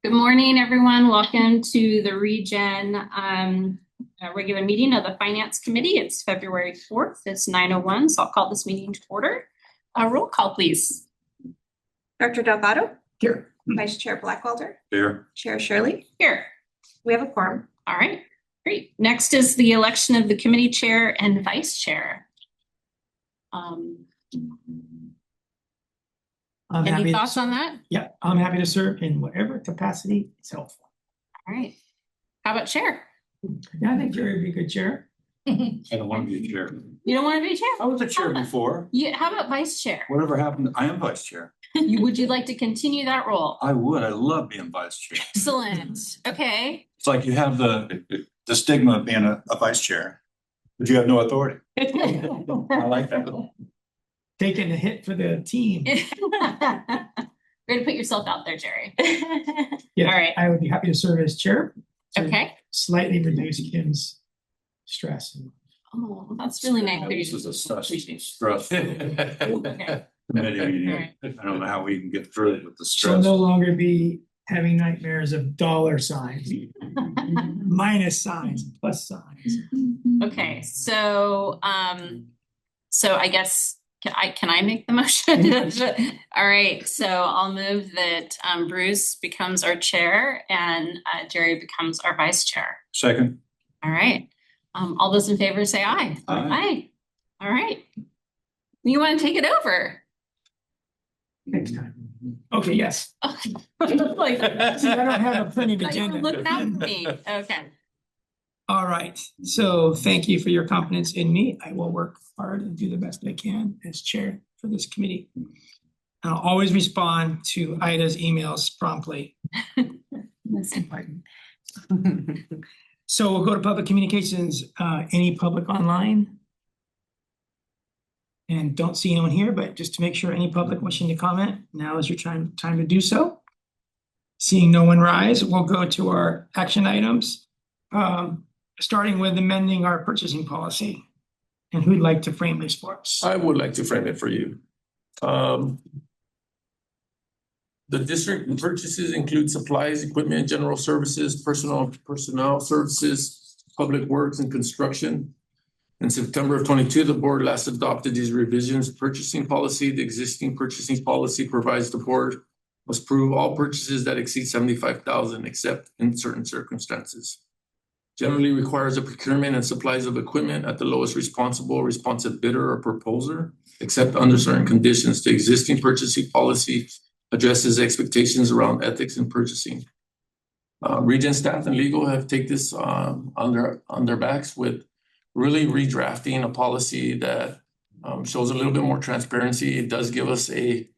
Good morning, everyone. Welcome to the ReGen regular meeting of the Finance Committee. It's February 4th. It's 9:01, so I'll call this meeting to order. Roll call, please. Dr. Delgado? Here. Vice Chair Blackwelder? Here. Chair Shirley? Here. We have a quorum. All right, great. Next is the election of the committee chair and vice chair. Any thoughts on that? Yeah, I'm happy to serve in whatever capacity is helpful. All right. How about chair? Yeah, I think Jerry would be a good chair. I don't want to be a chair. You don't want to be chair? I was a chair before. Yeah. How about vice chair? Whatever happened, I am vice chair. Would you like to continue that role? I would. I love being vice chair. Excellent. Okay. It's like you have the stigma of being a vice chair, but you have no authority. I like that. Taking a hit for the team. Way to put yourself out there, Jerry. Yeah, All right. I would be happy to serve as chair. to Okay. Slightly reduce Kim's stress. Oh, that's really nice. of you. This is a stress Okay. committee meeting. All right. I don't know how we can get through it with the She'll stress. no longer be having nightmares of dollar signs, minus signs, plus signs. Okay. So I guess can I make the motion? All right. So I'll move that Bruce becomes our chair and Jerry becomes our vice chair. Second. All right. All those in favor say aye. Aye. All right. You want to take it over? Next time. Okay, yes. Like, See, I don't have a printed I agenda. look out for me. Okay. All right, so thank you for your confidence in me. I will work hard and do the best I can as chair for this committee. I'll always respond to Ida's emails promptly. That's important. So we'll go to public communications, any public online? And don't see anyone here, but just to make sure any public wishing to comment, now is your time to do so. Seeing no one rise, we'll go to our action items. Starting with amending our purchasing policy. And who'd like to frame this for us? I would like to frame it for you. The district purchases include supplies, equipment, general services, personnel services, public works and construction. In September of 22, the board last adopted these revisions purchasing policy. The existing purchasing policy provides the board must approve all purchases that exceed 75,000 except in certain circumstances. Generally requires a procurement and supplies of equipment at the lowest responsive bidder or proposer, except under certain conditions. The existing purchasing policy addresses expectations around ethics in purchasing. ReGen staff and legal have taken this on their backs with really redrafting a policy that shows a little bit more transparency. It does give us a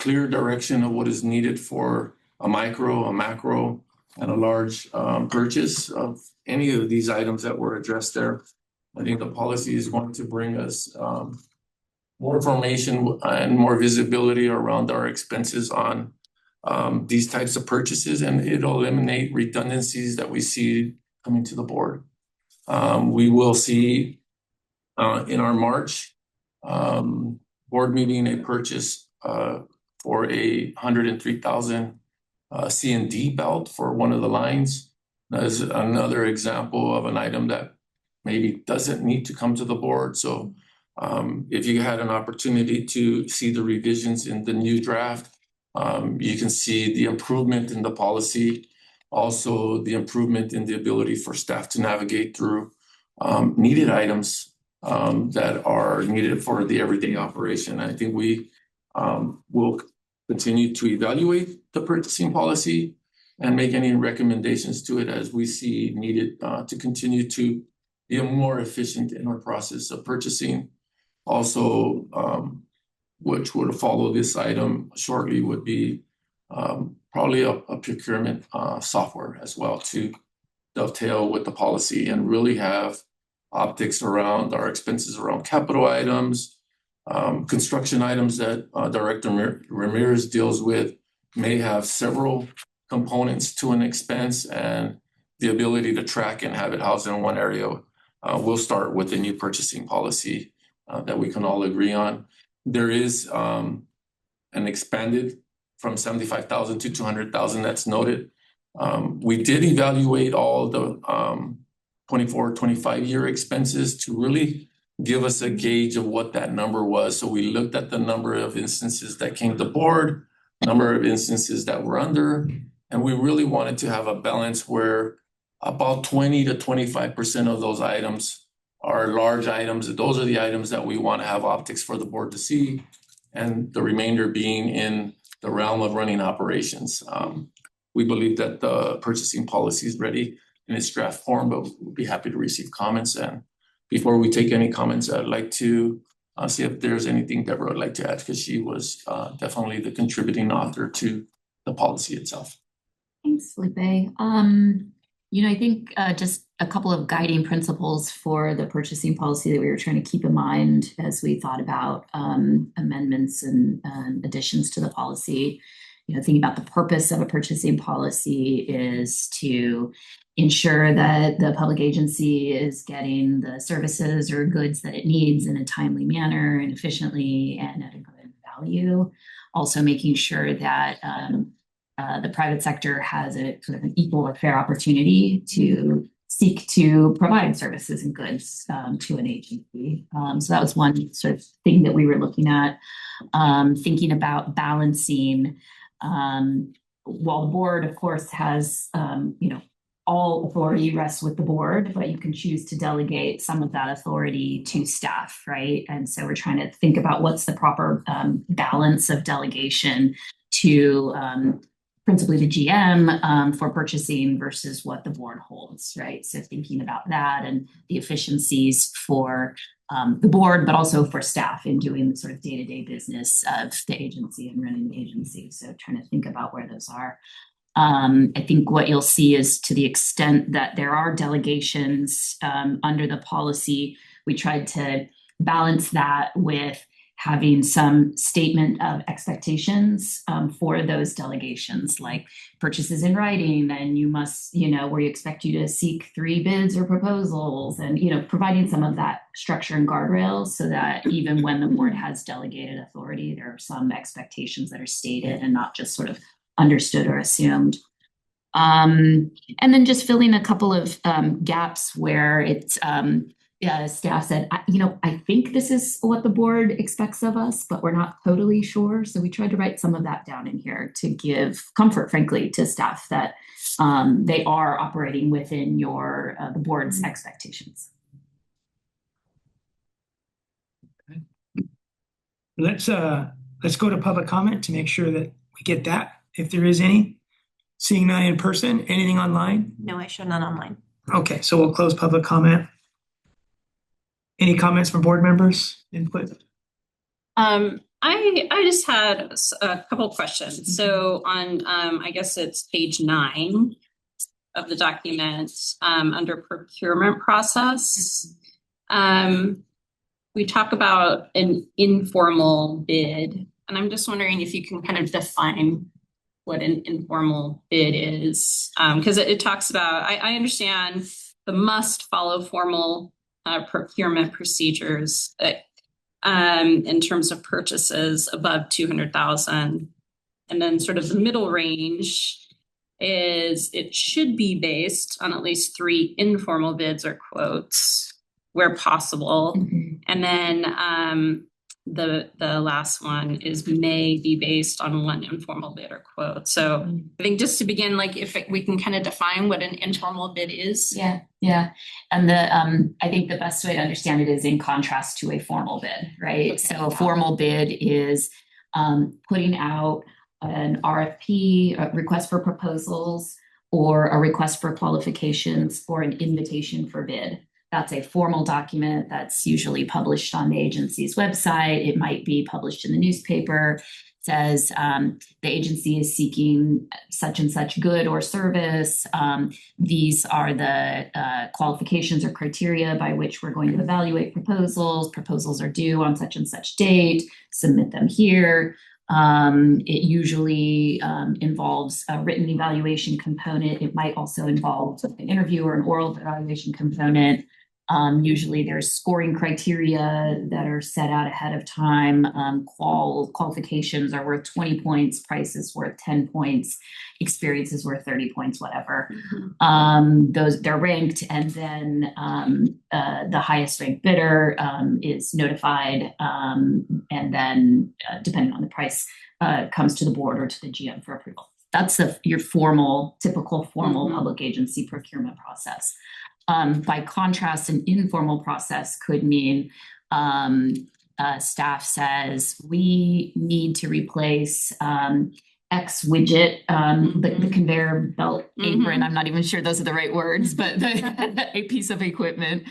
clear direction of what is needed for a micro, a macro, and a large purchase of any of these items that were addressed there. I think the policy is going to bring us more information and more visibility around our expenses on these types of purchases, and it'll eliminate redundancies that we see coming to the board. We will see in our March board meeting a purchase for a 103,000 C&D belt for one of the lines. That is another example of an item that maybe doesn't need to come to the board. So if you had an opportunity to see the revisions in the new draft, you can see the improvement in the policy, also the improvement in the ability for staff to navigate through needed items that are needed for the everyday operation. I think we will continue to evaluate the purchasing policy and make any recommendations to it as we see needed to continue to be more efficient in our process of purchasing. Also, which would follow this item shortly would be probably a procurement software as well to dovetail with the policy and really have optics around our expenses around capital items, construction items that Director Ramirez deals with may have several components to an expense, and the ability to track and have it housed in one area. We'll start with the new purchasing policy that we can all agree on. There is an expanded from 75,000 to 200,000 that's noted. We did evaluate all the 24-25 year expenses to really give us a gauge of what that number was. So we looked at the number of instances that came to board, number of instances that were under, and we really wanted to have a balance where about 20 to 25% of those items are large items. Those are the items that we want to have optics for the board to see, and the remainder being in the realm of running operations. We believe that the purchasing policy is ready in its draft form, but we'll be happy to receive comments. And before we take any comments, I'd like to see if there's anything Deborah would like to add, because she was definitely the contributing author to the policy itself. Thanks, Felipe. I think just a couple of guiding principles for the purchasing policy that we were trying to keep in mind as we thought about amendments and additions to the policy. Thinking about the purpose of a purchasing policy is to ensure that the public agency is getting the services or goods that it needs in a timely manner and efficiently and at a good value. Also making sure that the private sector has a sort of an equal or fair opportunity to seek to provide services and goods to an agency. So that was one sort of thing that we were looking at, thinking about balancing. While the board, of course, has all authority rests with the board, but you can choose to delegate some of that authority to staff, right? And so we're trying to think about what's the proper balance of delegation to principally the GM for purchasing versus what the board holds, right? So thinking about that and the efficiencies for the board, but also for staff in doing the sort of day-to-day business of the agency and running the agency. So trying to think about where those are. I think what you'll see is, to the extent that there are delegations under the policy, we tried to balance that with having some statement of expectations for those delegations, like purchases in writing, and you must, we expect you to seek 3 bids or proposals, and, providing some of that structure and guardrails so that even when the board has delegated authority, there are some expectations that are stated and not just sort of understood or assumed. And then just filling a couple of gaps where it's staff said, I think this is what the board expects of us, but we're not totally sure. So we tried to write some of that down in here to give comfort, frankly, to staff that they are operating within the board's expectations. Okay. Let's go to public comment to make sure that we get that, if there is any. Seeing none in person, anything online? No, I show none online. Okay, so we'll close public comment. Any comments from board members? Input? I just had a couple questions. So on I guess it's page 9 of the document, under procurement process, we talk about an informal bid, and I'm just wondering if you can kind of define what an informal bid is, because it talks about, I understand the must follow formal procurement procedures in terms of purchases above 200,000, and then sort of the middle range is it should be based on at least 3 informal bids or quotes where possible, and then the last one is may be based on 1 informal bid or quote. So I think just to begin, like if we can kind of define what an informal bid is. Yeah. And I think the best way to understand it is in contrast to a formal bid, right? Okay. So a formal bid is putting out an RFP, a request for proposals, or a request for qualifications, or an invitation for bid. That's a formal document that's usually published on the agency's website. It might be published in the newspaper. It says the agency is seeking such and such good or service. These are the qualifications or criteria by which we're going to evaluate proposals. Proposals are due on such and such date. Submit them here. It usually involves a written evaluation component. It might also involve an interview or an oral evaluation component. Usually there's scoring criteria that are set out ahead of time. Qualifications are worth 20 points, price is worth 10 points, experience is worth 30 points, whatever. Those they're ranked, and then the highest ranked bidder is notified, and then depending on the price, comes to the board or to the GM for approval. That's your typical formal public agency procurement process. By contrast, an informal process could mean staff says we need to replace X widget, the conveyor belt apron. I'm not even sure those are the right words, but a piece of equipment.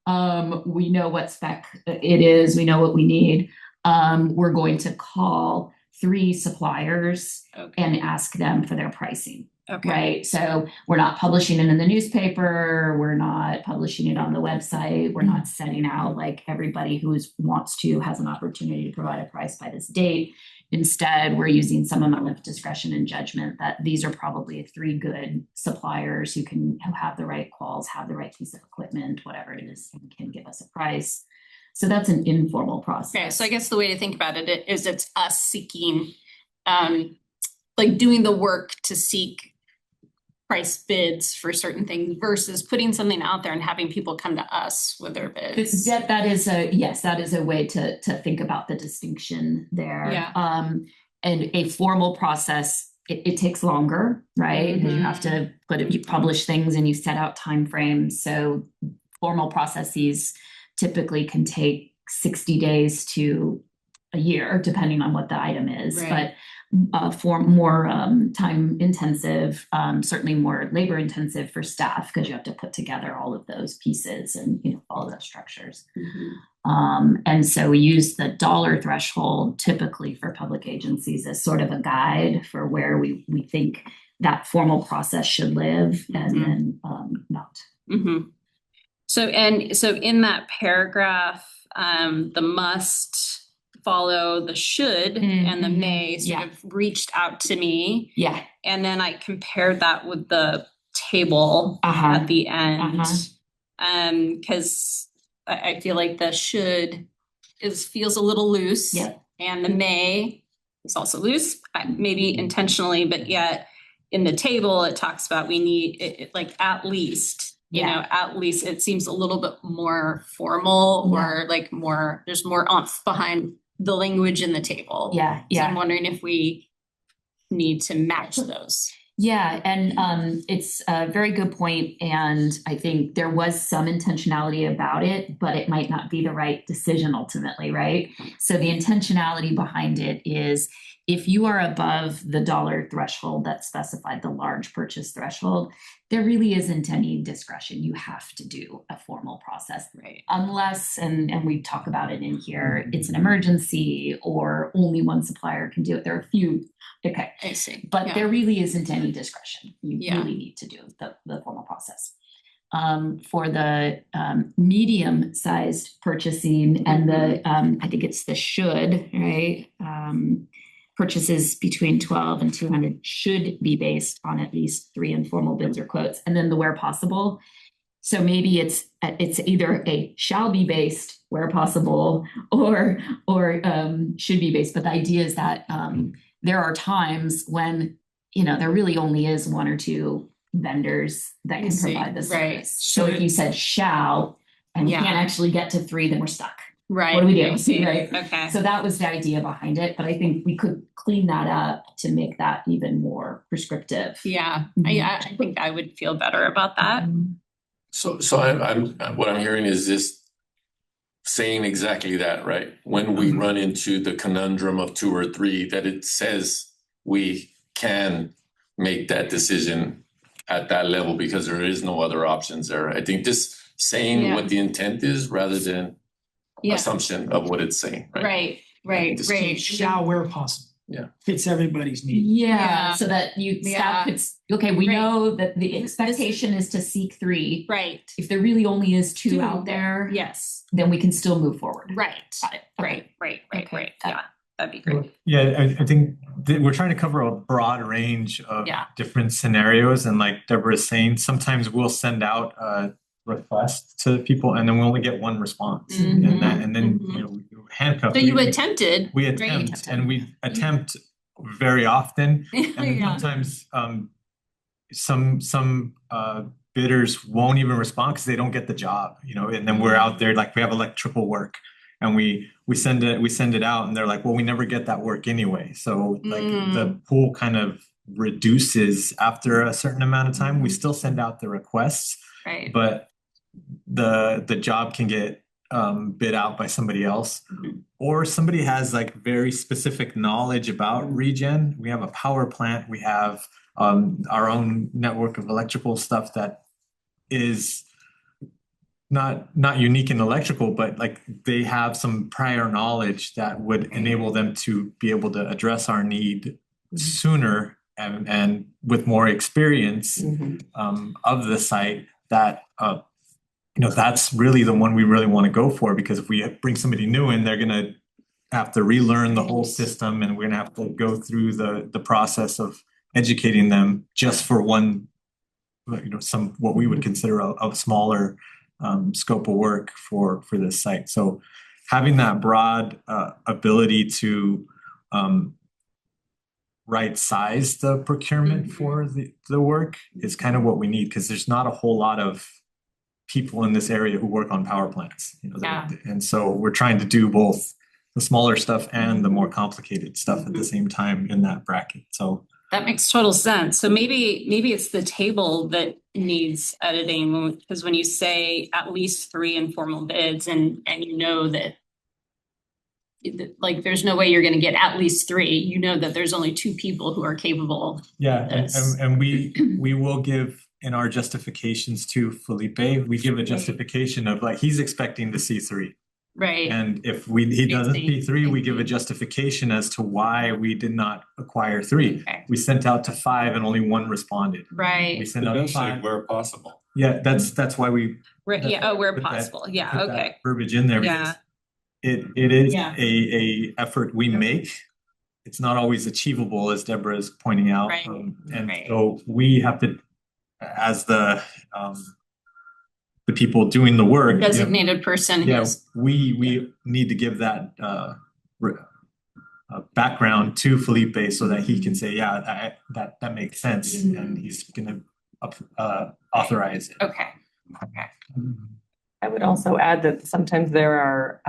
We know what spec it is. We know what we need. We're going to call 3 suppliers and ask them for their pricing. Right. So we're not publishing it in the newspaper. We're not publishing it on the website. We're not sending out like everybody who wants to has an opportunity to provide a price by this date. Instead, we're using some amount of discretion and judgment that these are probably 3 good suppliers who have the right quals, have the right piece of equipment, whatever it is, and can give us a price. So that's an informal process. Okay, so I guess the way to think about it is it's us seeking, like doing the work to seek price bids for certain things versus putting something out there and having people come to us with their bids. That is a way to think about the distinction there. Yeah. And a formal process, it takes longer, right? Because you have to you publish things and you set out timeframes. So formal processes typically can take 60 days to a year, depending on what the item is. Right. But for more time intensive, certainly more labor intensive for staff, because you have to put together all of those pieces and follow those structures. And so we use the dollar threshold typically for public agencies as sort of a guide for where we think that formal process should live, and then not. So in that paragraph, the must follow the should and the may sort of reached out to me. Yeah. And then I compared that with the table at the end. Because I feel like the should feels a little loose. Yep. And the may is also loose, maybe intentionally, but yet in the table it talks about we need it like at least. At least it seems a little bit more formal or like there's more oomph behind the language in the table. Yeah. So I'm wondering if we need to match those. Yeah, and it's a very good point. And I think there was some intentionality about it, but it might not be the right decision ultimately, right? So the intentionality behind it is if you are above the dollar threshold that's specified, the large purchase threshold, there really isn't any discretion. You have to do a formal process. Right. Unless, and we talk about it in here, it's an emergency or only one supplier can do it. There are a few. Okay. I see. But there really isn't any discretion. You Yeah. really need to do the formal process. For the medium-sized purchasing and the, I think it's the should, right? Purchases between 12 and 200 should be based on at least 3 informal bids or quotes, and then the where possible. So maybe it's either a shall be based where possible or should be based. But the idea is that there are times when there really only is 1 or 2 vendors that can provide this service. Right. So if you said shall and you can't actually get to 3, then we're stuck. Right. What do we do? Right. Okay. So that was the idea behind it, but I think we could clean that up to make that even more prescriptive. Yeah. I think I would feel better about that. So I'm what I'm hearing is this saying exactly that, right? When we run into the conundrum of 2 or 3, that it says we can make that decision at that level because there is no other options there. I think just saying what the intent is rather than assumption of what it's saying. Right. Shall where possible. Yeah. Fits everybody's need. Yeah. So that staff could, we know that the expectation is to seek 3. Right. If there really only is 2 out there, yes, then we can still move forward. Right. Got it. Okay. Right. Okay. Yeah, that'd be great. Yeah, I think we're trying to cover a broad range of different scenarios. And like Deborah is saying, sometimes we'll send out request to people, and then we only get one response. And that, and then, you know, we handcuff. So you we- attempted. We right? attempt, and we attempt very often, and then Yeah. sometimes, some bidders won't even respond because they don't get the job, you know, and then we're out there, like, we have electrical work. And we send it out, and they're like, well, we never get that work anyway. So like the pool kind of reduces after a certain amount of time. We still send out the requests, Right. but the job can get bid out by somebody else. Or somebody has like very specific knowledge about ReGen. We have a power plant, we have our own network of electrical stuff that is not unique in electrical, but like they have some prior knowledge that would enable them to be able to address our need sooner and with more experience of the site. That you know, that's really the one we really want to go for, because if we bring somebody new in, they're gonna have to relearn the whole system, and we're gonna have to go through the process of educating them just for one, you know, some what we would consider a smaller scope of work for this site. So having that broad ability to right size the procurement for the work is kind of what we need, because there's not a whole lot of people in this area who work on power plants, you know. Yeah. And so we're trying to do both the smaller stuff and the more complicated stuff at the same time in that bracket. So That makes total sense. So maybe it's the table that needs editing, because when you say at least 3 informal bids and you know that like there's no way you're gonna get at least 3, you know that there's only 2 people who are capable. yeah, Yes. and we will give in our justifications to Felipe, we give a justification of like, he's expecting to see 3. Right. And if he doesn't see 3, we give a justification as to why we did not acquire 3. Okay. We sent out to 5 and only 1 responded. We Right. sent It out to does say 5. where possible. Yeah, that's why we Right. Yeah. Oh, where put that- possible. Yeah. put that Okay. verbiage in there, Yeah. because it is Yeah. a effort we make. It's not always achievable, as Deborah is pointing out. Right, And right. so we have to, as the people doing the work, you know, Designated person. yeah, who's- we need to give that background to Felipe so that he can say, yeah, that makes sense, and he's gonna authorize it. Okay. Okay. I would also add that sometimes there are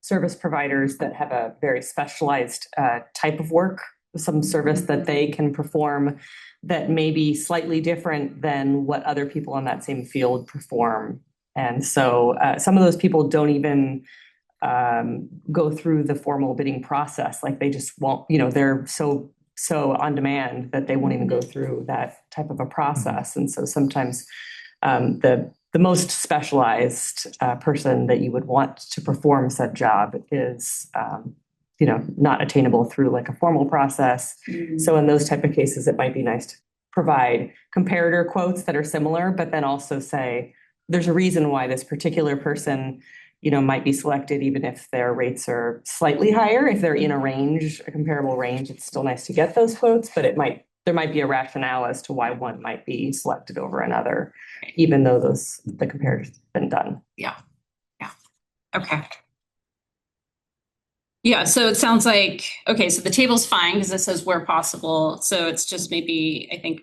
service providers that have a very specialized type of work, some service that they can perform that may be slightly different than what other people in that same field perform. And so some of those people don't even go through the formal bidding process. Like they just won't, you know, they're so on demand that they won't even go through that type of a process. And so sometimes the most specialized person that you would want to perform said job is, you know, not attainable through like a formal process. So in those type of cases, it might be nice to provide comparator quotes that are similar, but then also say, there's a reason why this particular person, you know, might be selected, even if their rates are slightly higher. If they're in a range, a comparable range, it's still nice to get those quotes, but there might be a rationale as to why one might be selected over another, even though the comparator's been done. Okay. Yeah, so it sounds like, okay, so the table's fine because it says where possible. So it's just maybe, I think,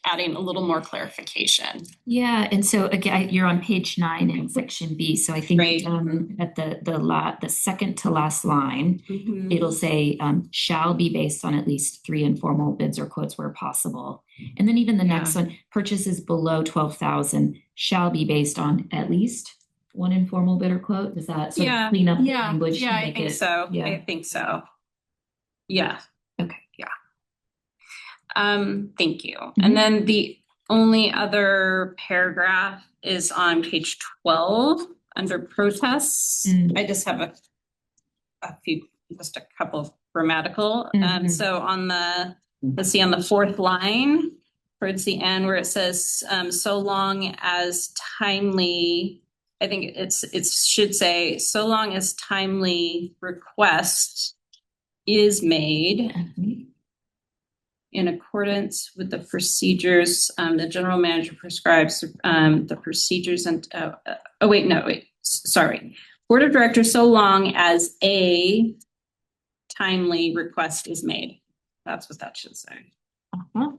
adding a little more clarification. Yeah, and so again, you're on page 9 in section B. So I think Right. at the second to last line, it'll say shall be based on at least 3 informal bids or quotes where possible. And then even the next one, purchases below 12,000 shall be based on at least 1 informal bid or quote. Does that sort of clean up the language? to Yeah, I make think it- so. Yeah. I think so. Yeah. Okay. Thank you. And then the only other paragraph is on page 12 under protests. I just have just a couple of grammatical. So on let's see, on the 4th line, towards the end where it says, so long as timely, I think it should say, so long as timely request is made. in accordance with the procedures, the general manager prescribes the procedures and, sorry. Board of Directors so long as a timely request is made. That's what that should say. Uh-huh.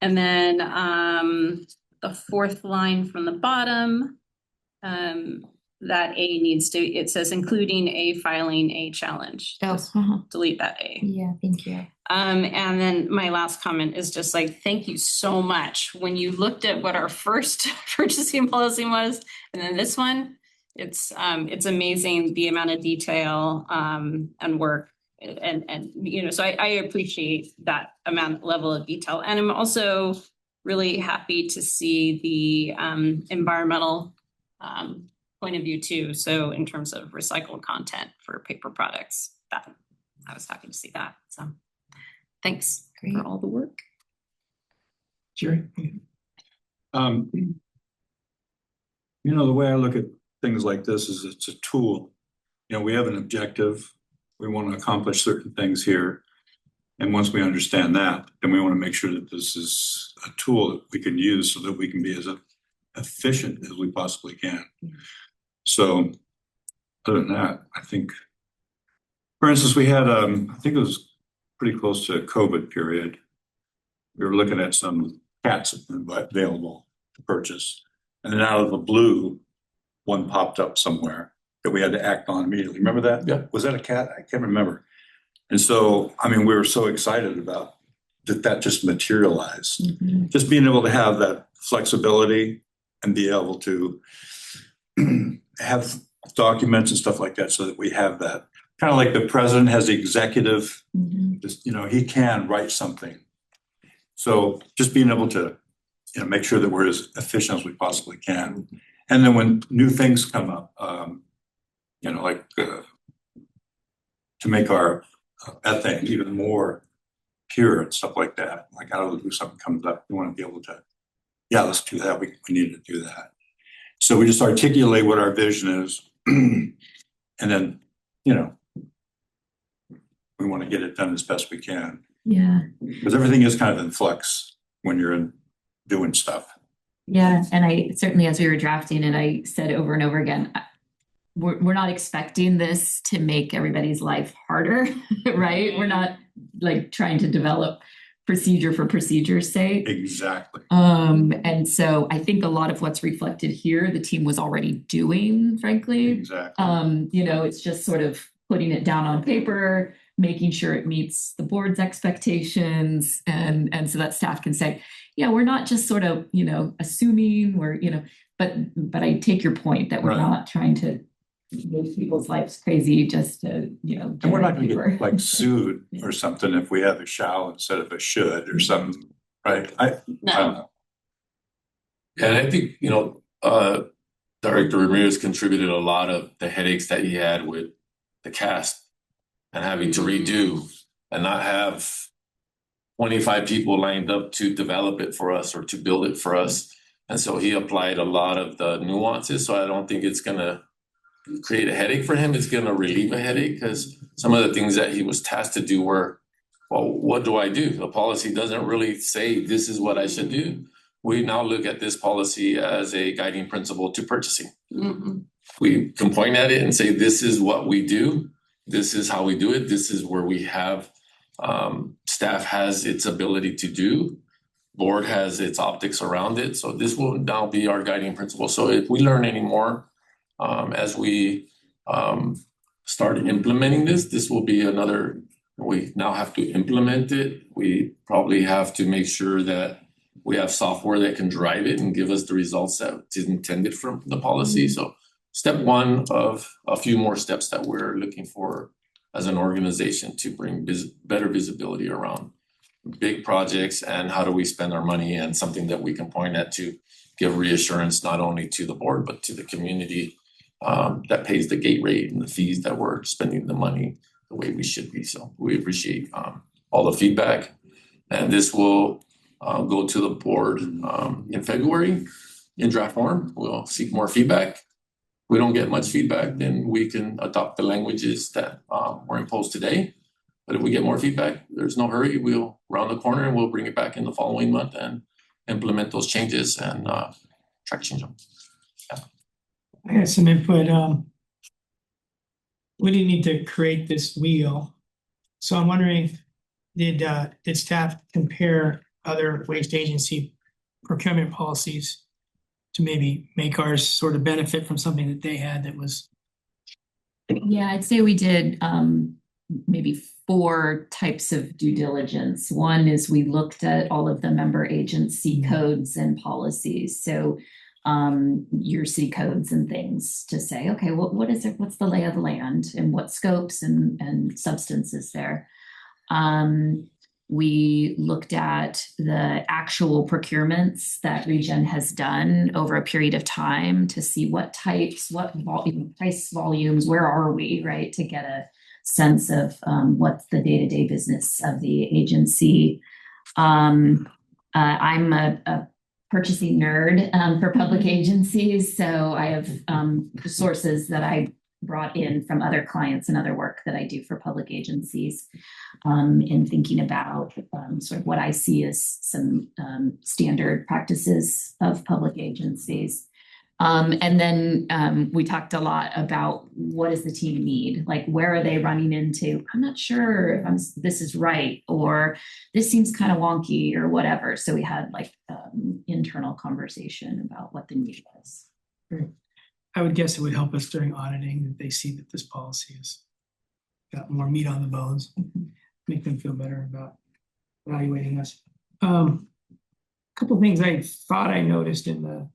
And then the fourth line from the bottom, that A needs to, it says including a filing a challenge. Oh, Just uh-huh. delete that A. Yeah, thank you. And then my last comment is just like, thank you so much. When you looked at what our first purchasing policy was, and then this one, it's amazing the amount of detail and work and you know, so I appreciate that level of detail. And I'm also really happy to see the environmental point of view too. So in terms of recycled content for paper products, that I was happy to see that. So thanks Great. for all the work. Jerry? You know, the way I look at things like this is it's a tool. You know, we have an objective. We want to accomplish certain things here. And once we understand that, then we want to make sure that this is a tool that we can use so that we can be as efficient as we possibly can. So other than that, I think, for instance, we had, I think it was pretty close to a COVID period. We were looking at some cats available to purchase. And then out of the blue, one popped up somewhere that we had to act on immediately. Remember that? Yeah. Was that a cat? I can't remember. And so, I mean, we were so excited about that just materialized. Mhm. Just being able to have that flexibility and be able to have documents and stuff like that so that we have that. Kind of like the president has the executive, Mhm. just, you know, he can write something. So just being able to, you know, make sure that we're as efficient as we possibly can. And then when new things come up, you know, like to make our ethane even more pure and stuff like that, like out of the blue something comes up, we want to be able to, yeah, let's do that. We need to do that. So we just articulate what our vision is, and then, you know, we want to get it done as best we can. Yeah. Because everything is kind of in flux when you're doing stuff. Yeah, and I certainly, as we were drafting it, I said over and over again, we're not expecting this to make everybody's life harder, right? We're not like trying to develop procedure for procedure's sake. Exactly. And so I think a lot of what's reflected here, the team was already doing, frankly. Exactly. You know, it's just sort of putting it down on paper, making sure it meets the board's expectations, and so that staff can say, yeah, we're not just sort of, you know, assuming we're, you know, but I take your point that we're Right. not trying to make people's lives crazy just to, you know, And we're not generate going to paper. get like sued Yeah. or something if we have a shall instead of a should or something, right? I don't No, know. And I think, you know, Director Ramirez contributed a lot of the headaches that he had with the cast and having to redo and not have 25 people lined up to develop it for us or to build it for us. And so he applied a lot of the nuances. So I don't think it's going to create a headache for him. It's going to relieve a headache because some of the things that he was tasked to do were, well, what do I do? The policy doesn't really say this is what I should do. We now look at this policy as a guiding principle to purchasing. mhm. We can point at it and say, this is what we do. This is how we do it. This is where we have staff has its ability to do. Board has its optics around it. So this will now be our guiding principle. So if we learn any more as we start implementing this will be another, we now have to implement it. We probably have to make sure that we have software that can drive it and give us the results that is intended from the policy. So step one of a few more steps that we're looking for as an organization to bring better visibility around big projects and how do we spend our money, and something that we can point at to give reassurance not only to the board but to the community that pays the gate rate and the fees that we're spending the money the way we should be. So we appreciate all the feedback, and this will go to the board in February in draft form. We'll seek more feedback. We don't get much feedback, then we can adopt the languages that were imposed today. But if we get more feedback, there's no hurry. We'll round the corner and we'll bring it back in the following month and implement those changes and try to change them. I had some input, we didn't need to create this wheel. So I'm wondering, did staff compare other waste agency procurement policies to maybe make ours sort of benefit from something that they had that was? Yeah, I'd say we did maybe 4 types of due diligence. One is we looked at all of the member agency codes and policies. So your city codes and things to say, okay, what is it? What's the lay of the land and what scopes and substances there? We looked at the actual procurements that ReGen has done over a period of time to see what types, what volume, price volumes, where are we, right? To get a sense of what's the day-to-day business of the agency. I'm a purchasing nerd for public agencies, so I have sources that I brought in from other clients and other work that I do for public agencies in thinking about sort of what I see as some standard practices of public agencies. And then we talked a lot about what does the team need? Like, where are they running into? I'm not sure if this is right, or this seems kind of wonky or whatever. So we had like internal conversation about what the need was. Great. I would guess it would help us during auditing that they see that this policy has got more meat on the bones, make them feel better about evaluating us. A couple of things I thought I noticed in the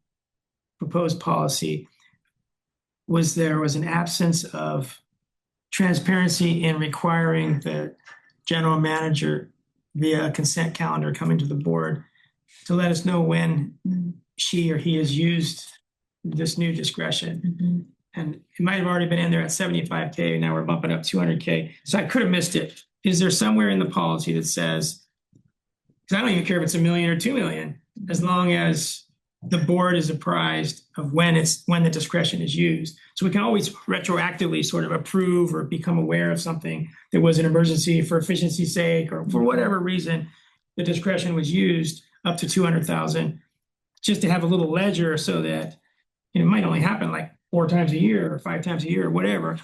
proposed policy was there was an absence of transparency in requiring the general manager via a consent calendar coming to the board to let us know when she or he has used this new discretion. And it might have already been in there at 75K, now we're bumping up 200K. So I could have missed it. Is there somewhere in the policy that says, because I don't even care if it's $1 million or $2 million, as long as the board is apprised of when the discretion is used. So we can always retroactively sort of approve or become aware of something that was an emergency for efficiency's sake, or for whatever reason the discretion was used up to 200,000, just to have a little ledger so that it might only happen like 4 times a year or 5 times a year or whatever.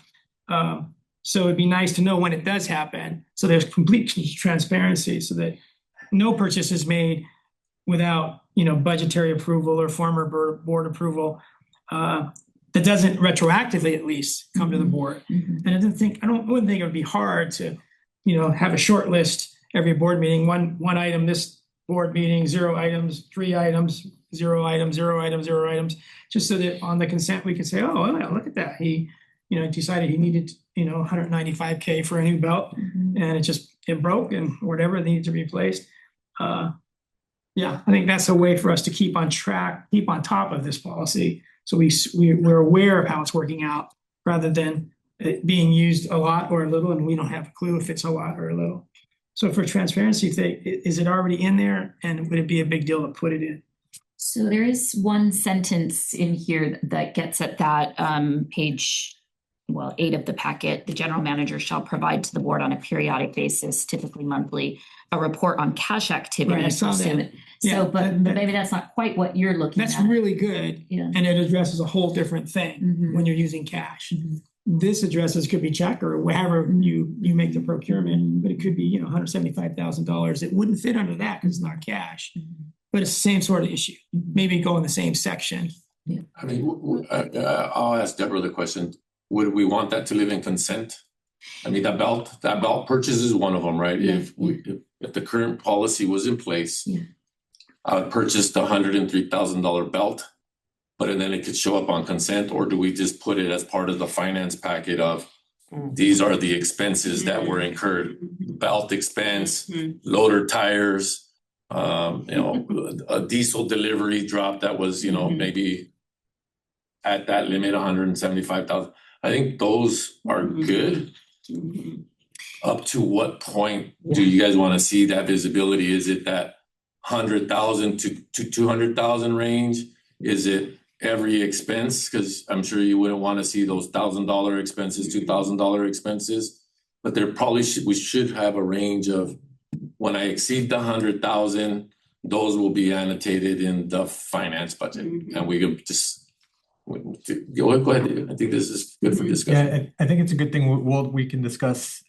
So it'd be nice to know when it does happen, so there's complete transparency, so that no purchase is made without budgetary approval or former board approval that doesn't retroactively at least come to the board. And I wouldn't think it would be hard to have a short list every board meeting, one item this board meeting, 0 items, 3 items, 0 items, 0 items, 0 items, just so that on the consent we can say, oh, well, look at that, he decided he needed 195K for a new belt, and it broke and whatever, they needed to be replaced. Yeah, I think that's a way for us to keep on track, keep on top of this policy, so we're aware of how it's working out, rather than it being used a lot or a little and we don't have a clue if it's a lot or a little. So for transparency, is it already in there, and would it be a big deal to put it in? So there is one sentence in here that gets at that page 8 of the packet. The general manager shall provide to the board on a periodic basis, typically monthly, a report on cash activity. Right, I saw that. So, but maybe that's not quite what you're looking at. That's really good, Yeah. and it addresses a whole different thing when you're using cash. This addresses could be check or wherever you make the procurement, but it could be $175,000. It wouldn't fit under that because it's not cash, but it's the same sort of issue. Maybe go in the same section. I mean, I'll ask Deborah the question. Would we want that to live in consent? I mean, that belt purchase is one of them, right? Yeah. If the current policy was in place, I would purchase the $103,000 belt, but then it could show up on consent, or do we just put it as part of the finance packet of these are the expenses that were incurred? Belt expense, loader tires, a diesel delivery drop that was, maybe at that limit, 175,000. I think those are good. Up to what point do you guys want to see that visibility? Is it that 100,000 to 200,000 range? Is it every expense? Because I'm sure you wouldn't want to see those $1,000 expenses, $2,000 expenses. But we should have a range of, when I exceed the 100,000, those will be annotated in the finance budget. And we could just, go ahead. I think this is good for discussion. Yeah, I think it's a good thing. We can discuss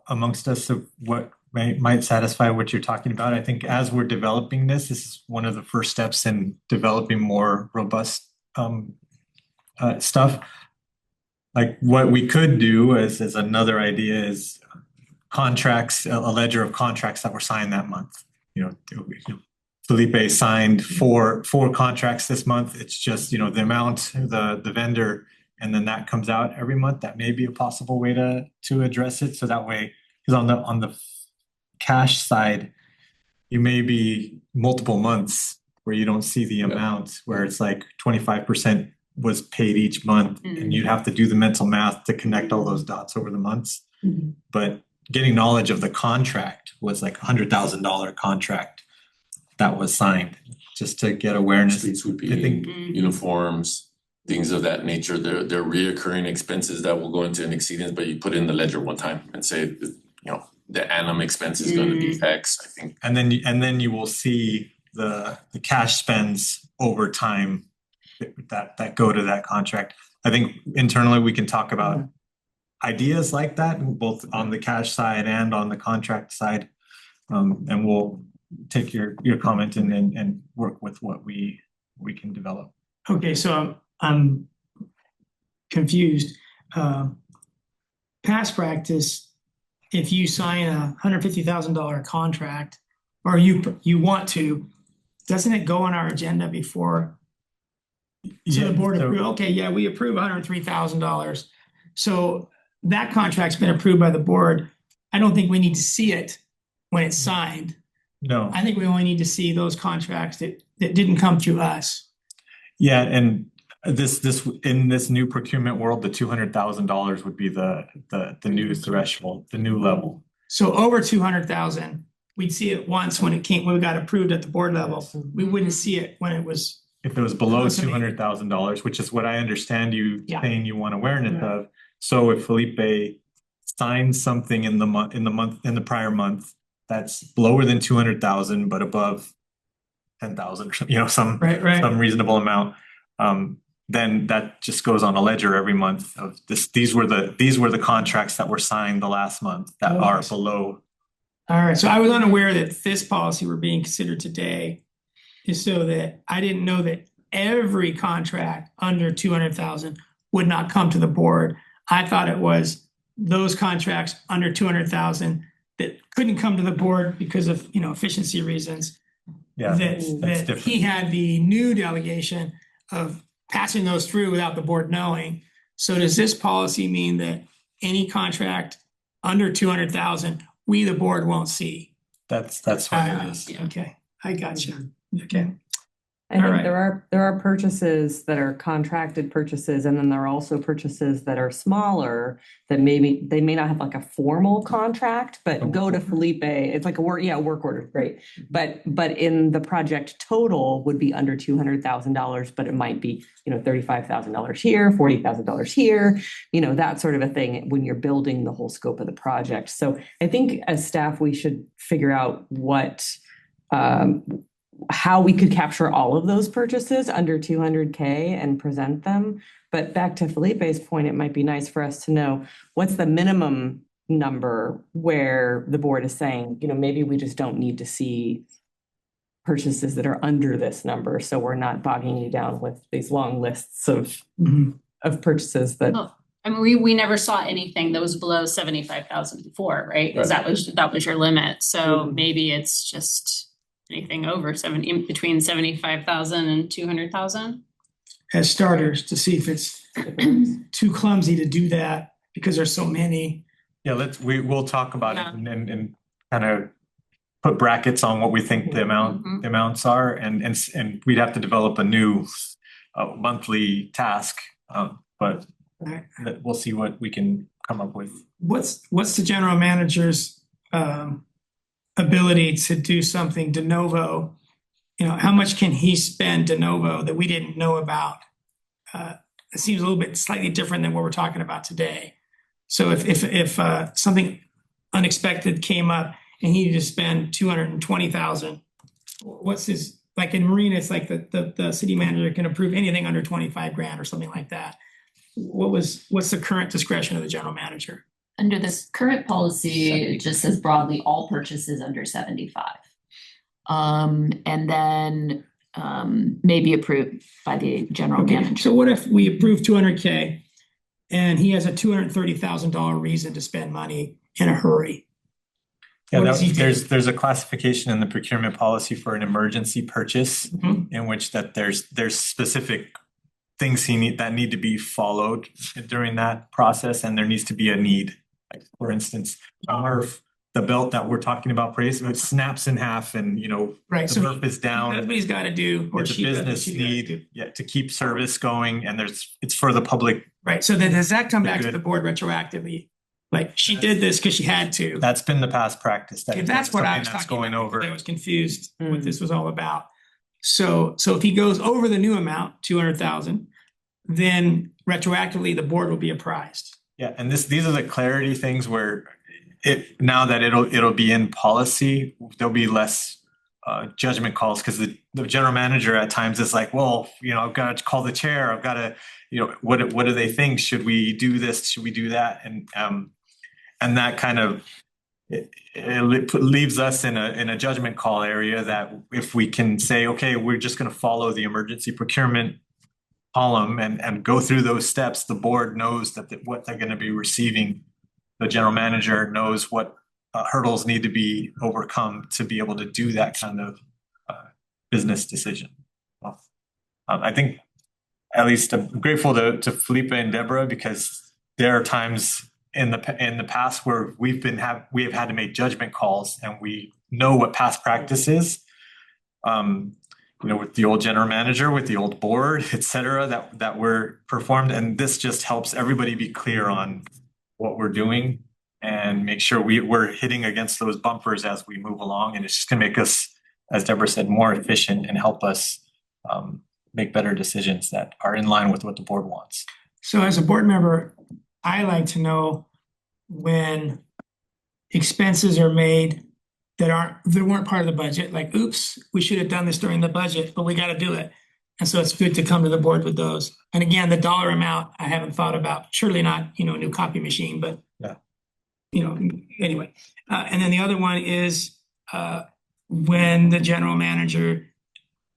amongst us of what might satisfy what you're talking about. I think as we're developing this is one of the first steps in developing more robust stuff. Like what we could do as another idea is contracts, a ledger of contracts that were signed that month. Felipe signed four contracts this month. It's just, the amount, the vendor, and then that comes out every month. That may be a possible way to address it. So that way, because on the cash side, you may be multiple months where you don't see the amount, where it's like 25% was paid each month, and you'd have to do the mental math to connect all those dots over the months. But getting knowledge of the contract was like $100,000 contract that was signed, just to get awareness. Street sweeping, I think uniforms, things of that nature. They're reoccurring expenses that will go into an exceedance, but you put in the ledger one time and say, the annum expense is going to be X, I think. And then you will see the cash spends over time that go to that contract. I think internally we can talk about ideas like that, both on the cash side and on the contract side. And we'll take your comment and work with what we can develop. Okay, so I'm confused. Past practice, if you sign a $150,000 contract, or you want to, doesn't it go on our agenda before? So the board approve, okay, yeah, we approve $103,000. So that contract's been approved by the board. I don't think we need to see it when it's signed. No. I think we only need to see those contracts that didn't come through us. Yeah, and this in this new procurement world, the $200,000 would be the new threshold, the new level. So over 200,000, we'd see it once when we got approved at the board level. We wouldn't see it when it was. If it was below $200,000, which is what I understand you saying you want awareness of. So if Felipe signs something in the prior month that's lower than 200,000 but above 10,000, some reasonable amount, then that just goes on a ledger every month of this. These were the contracts that were signed the last month that are below. All right. So I was unaware that this policy we're being considered today is so that I didn't know that every contract under 200,000 would not come to the board. I thought it was those contracts under 200,000 that couldn't come to the board because of efficiency reasons. Yeah, that he had the new delegation of passing those through without the board knowing. So does this policy mean that any contract under 200,000, we the board won't see? That's what it is. Okay, I got you. Okay. I think there are purchases that are contracted purchases, and then there are also purchases that are smaller that maybe they may not have like a formal contract, but go to Felipe. It's like a work order, great. But in the project total would be under $200,000, but it might be $35,000 here, $40,000 here, that sort of a thing when you're building the whole scope of the project. So I think as staff we should figure out how we could capture all of those purchases under 200K and present them. But back to Felipe's point, it might be nice for us to know what's the minimum number where the board is saying, maybe we just don't need to see purchases that are under this number. So we're not bogging you down with these long lists of purchases that. Oh, I mean, we never saw anything that was below 75,000 before, right? Because that was your limit. So maybe it's just anything over between 75,000 and 200,000? As starters, to see if it's too clumsy to do that because there's so many. Yeah, we'll talk about it and kind of put brackets on what we think the amounts are, and we'd have to develop a new monthly task, but we'll see what we can come up with. What's the general manager's ability to do something de novo? How much can he spend de novo that we didn't know about? It seems a little bit slightly different than what we're talking about today. So if something unexpected came up and he needed to spend 220,000, what's his, like in Marine, it's like the city manager can approve anything under 25 grand or something like that. What's the current discretion of the general manager? Under this current policy, it just says broadly, all purchases under 75. And then may be approved by the general Okay, manager. so what if we approve 200K and he has a $230,000 reason to spend money in a hurry? Yeah, What does he do? there's a classification in the procurement policy for an emergency purchase Mhm. in which that there's specific things that need to be followed during that process, and there needs to be a need. Like for instance, the belt that we're talking about, praise, it snaps in half, and Right, the so burp is down. that's what he's got to do, or It's a she does what business she gotta do. need, yeah, to keep service going, and it's for the public. Right, so then does that come back to Good. the board retroactively? Like she did this because she had to. That's been the past practice. Okay, that's what I was something that's talking going about. over. I was confused what this was all about. So if he goes over the new amount, 200,000, then retroactively the board will be apprised. Yeah, and these are the clarity things where now that it'll be in policy, there'll be less judgment calls, because the general manager at times is like, well, I've got to call the chair, I've got to, what do they think? Should we do this? Should we do that? And that kind of leaves us in a judgment call area, that if we can say, okay, we're just going to follow the emergency procurement column and go through those steps, the board knows what they're going to be receiving. The general manager knows what hurdles need to be overcome to be able to do that kind of business decision. I think, at least I'm grateful to Felipe and Deborah, because there are times in the past where we have had to make judgment calls, and we know what past practice is. With the old general manager, with the old board, et cetera, that were performed. And this just helps everybody be clear on what we're doing and make sure we're hitting against those bumpers as we move along. And it's just gonna make us, as Deborah said, more efficient and help us make better decisions that are in line with what the board wants. So as a board member, I like to know when expenses are made that weren't part of the budget, like, oops, we should have done this during the budget, but we got to do it. And so it's good to come to the board with those. And again, the dollar amount, I haven't thought about, surely not, a new copy machine, but Yeah. Anyway. And then the other one is when the general manager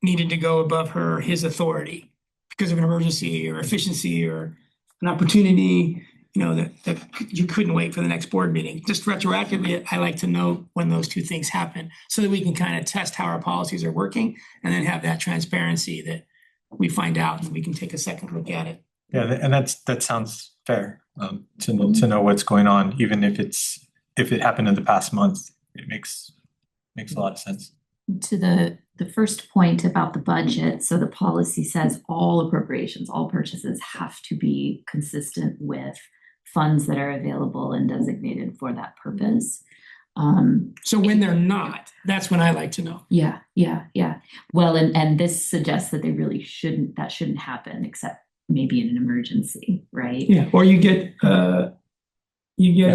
needed to go above his authority because of an emergency or efficiency or an opportunity, that you couldn't wait for the next board meeting. Just retroactively, I like to know when those two things happen so that we can kind of test how our policies are working and then have that transparency that we find out and we can take a second look at it. Yeah, and that sounds fair, to know what's going on, even if it happened in the past month. It makes a lot of sense. To the first point about the budget, so the policy says all appropriations, all purchases have to be consistent with funds that are available and designated for that purpose. So when they're not, that's when I like to know. Yeah. Well, and this suggests that they really shouldn't happen, except maybe in an emergency, right? Yeah, or you get a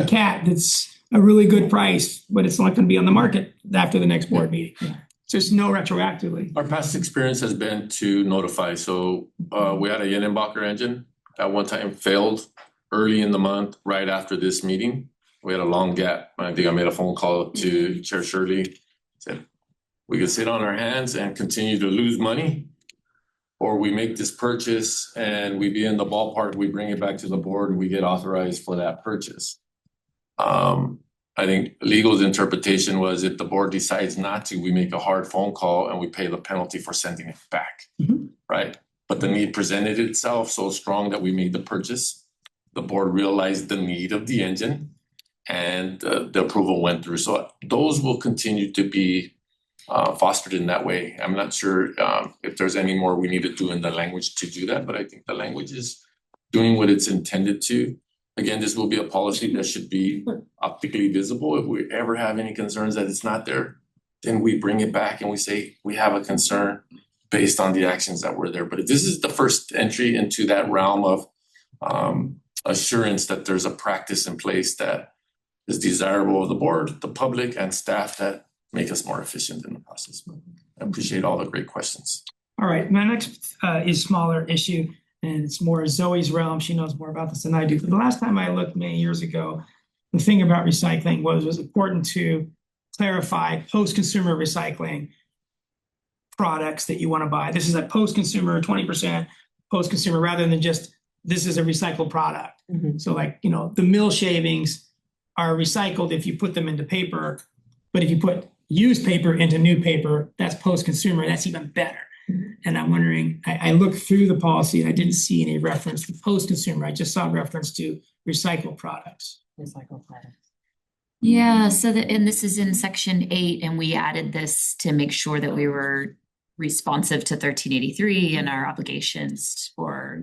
cat that's a really good price, but it's not going to be on the market after the next board meeting. Yeah. Just no retroactively. Our past experience has been to notify. So we had a Yenenbacher engine at one time failed early in the month, right after this meeting. We had a long gap. I think I made a phone call to Chair Shirley, said we could sit on our hands and continue to lose money, or we make this purchase and we be in the ballpark, we bring it back to the board and we get authorized for that purchase. I think legal's interpretation was if the board decides not to, we make a hard phone call and we pay the penalty for sending it back, right? But the need presented itself so strong that we made the purchase. The board realized the need of the engine and the approval went through. So those will continue to be fostered in that way. I'm not sure if there's any more we need to do in the language to do that, but I think the language is doing what it's intended to. Again, this will be a policy that should be optically visible. If we ever have any concerns that it's not there, then we bring it back and we say, we have a concern based on the actions that were there. But this is the first entry into that realm of assurance that there's a practice in place that is desirable of the board, the public, and staff that make us more efficient in the process. I appreciate all the great questions. All right, my next is smaller issue, and it's more Zoe's realm. She knows more about this than I do. But the last time I looked many years ago, the thing about recycling was important to clarify post-consumer recycling products that you want to buy. This is a post-consumer, 20% post-consumer, rather than just this is a recycled product. So like, you know, the mill shavings are recycled if you put them into paper, but if you put used paper into new paper, that's post-consumer, that's even better. And I'm wondering, I looked through the policy and I didn't see any reference to post-consumer. I just saw reference to recycled products. Recycled products. Yeah, so and this is in section 8, and we added this to make sure that we were responsive to 1383 and our obligations for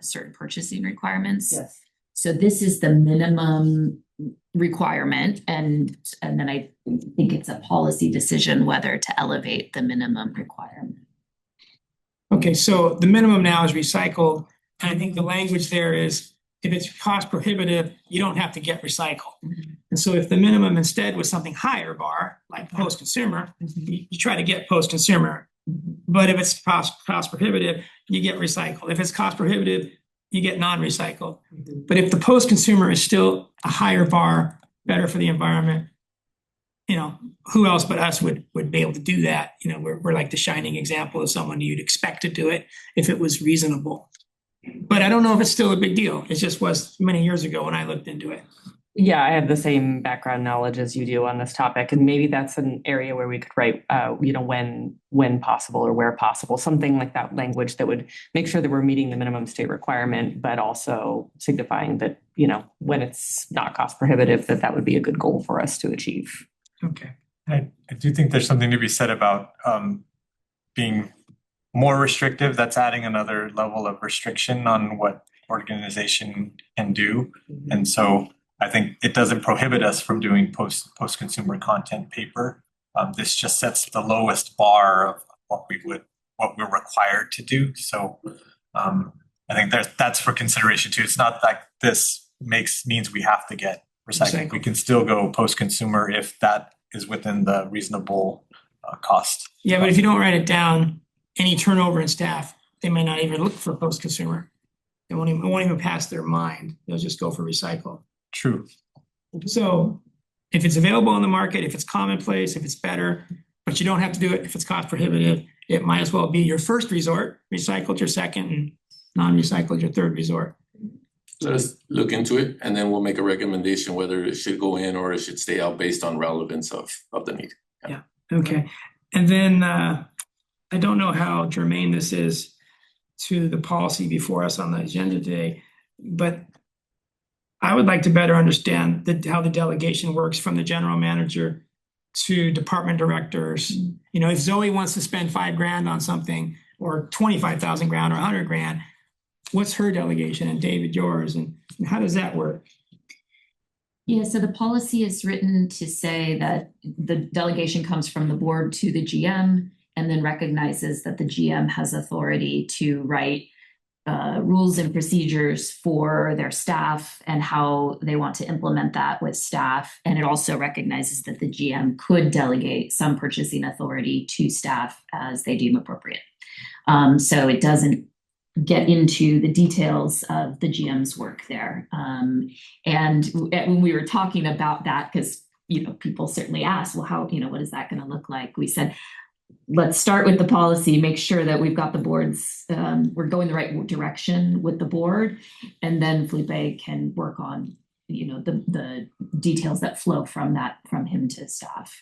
certain purchasing requirements. Yes. So this is the minimum requirement, and then I think it's a policy decision whether to elevate the minimum requirement. Okay, so the minimum now is recycled, and I think the language there is if it's cost prohibitive, you don't have to get recycled. And so if the minimum instead was something higher bar, like post-consumer, you try to get post-consumer. But if it's cost prohibitive, you get recycled. If it's cost prohibitive, you get non-recycled. But if the post-consumer is still a higher bar, better for the environment, you know, who else but us would be able to do that? You know, we're like the shining example of someone you'd expect to do it if it was reasonable. But I don't know if it's still a big deal. It just was many years ago when I looked into it. Yeah, I have the same background knowledge as you do on this topic, and maybe that's an area where we could write, you know, when possible or where possible, something like that language that would make sure that we're meeting the minimum state requirement, but also signifying that, you know, when it's not cost prohibitive, that would be a good goal for us to achieve. Okay. I do think there's something to be said about being more restrictive. That's adding another level of restriction on what organization can do. And so I think it doesn't prohibit us from doing post-consumer content paper. This just sets the lowest bar of what we're required to do. So I think that's for consideration too. It's not like this means we have to get recycled. We can still go post-consumer if that is within the reasonable cost. Yeah, but if you don't write it down, any turnover in staff, they may not even look for post-consumer. It won't even pass their mind. They'll just go for recycle. True. So if it's available on the market, if it's commonplace, if it's better, but you don't have to do it if it's cost prohibitive, it might as well be your first resort, recycled your second, and non-recycled your third resort. Let us look into it, and then we'll make a recommendation whether it should go in or it should stay out based on relevance of the need. Yeah. Okay. And then I don't know how germane this is to the policy before us on the agenda today, but I would like to better understand how the delegation works from the general manager to department directors. You know, if Zoe wants to spend $5,000 on something, or 25,000 grand or 100 grand, what's her delegation, and David yours, and how does that work? Yeah, so the policy is written to say that the delegation comes from the board to the GM and then recognizes that the GM has authority to write rules and procedures for their staff and how they want to implement that with staff. And it also recognizes that the GM could delegate some purchasing authority to staff as they deem appropriate. So it doesn't get into the details of the GM's work there. And when we were talking about that, because, you know, people certainly ask, well, how, you know, what is that going to look like? We said, let's start with the policy, make sure that we've got the boards, we're going the right direction with the board. And then Felipe can work on, you know, the details that flow from that, from him to staff.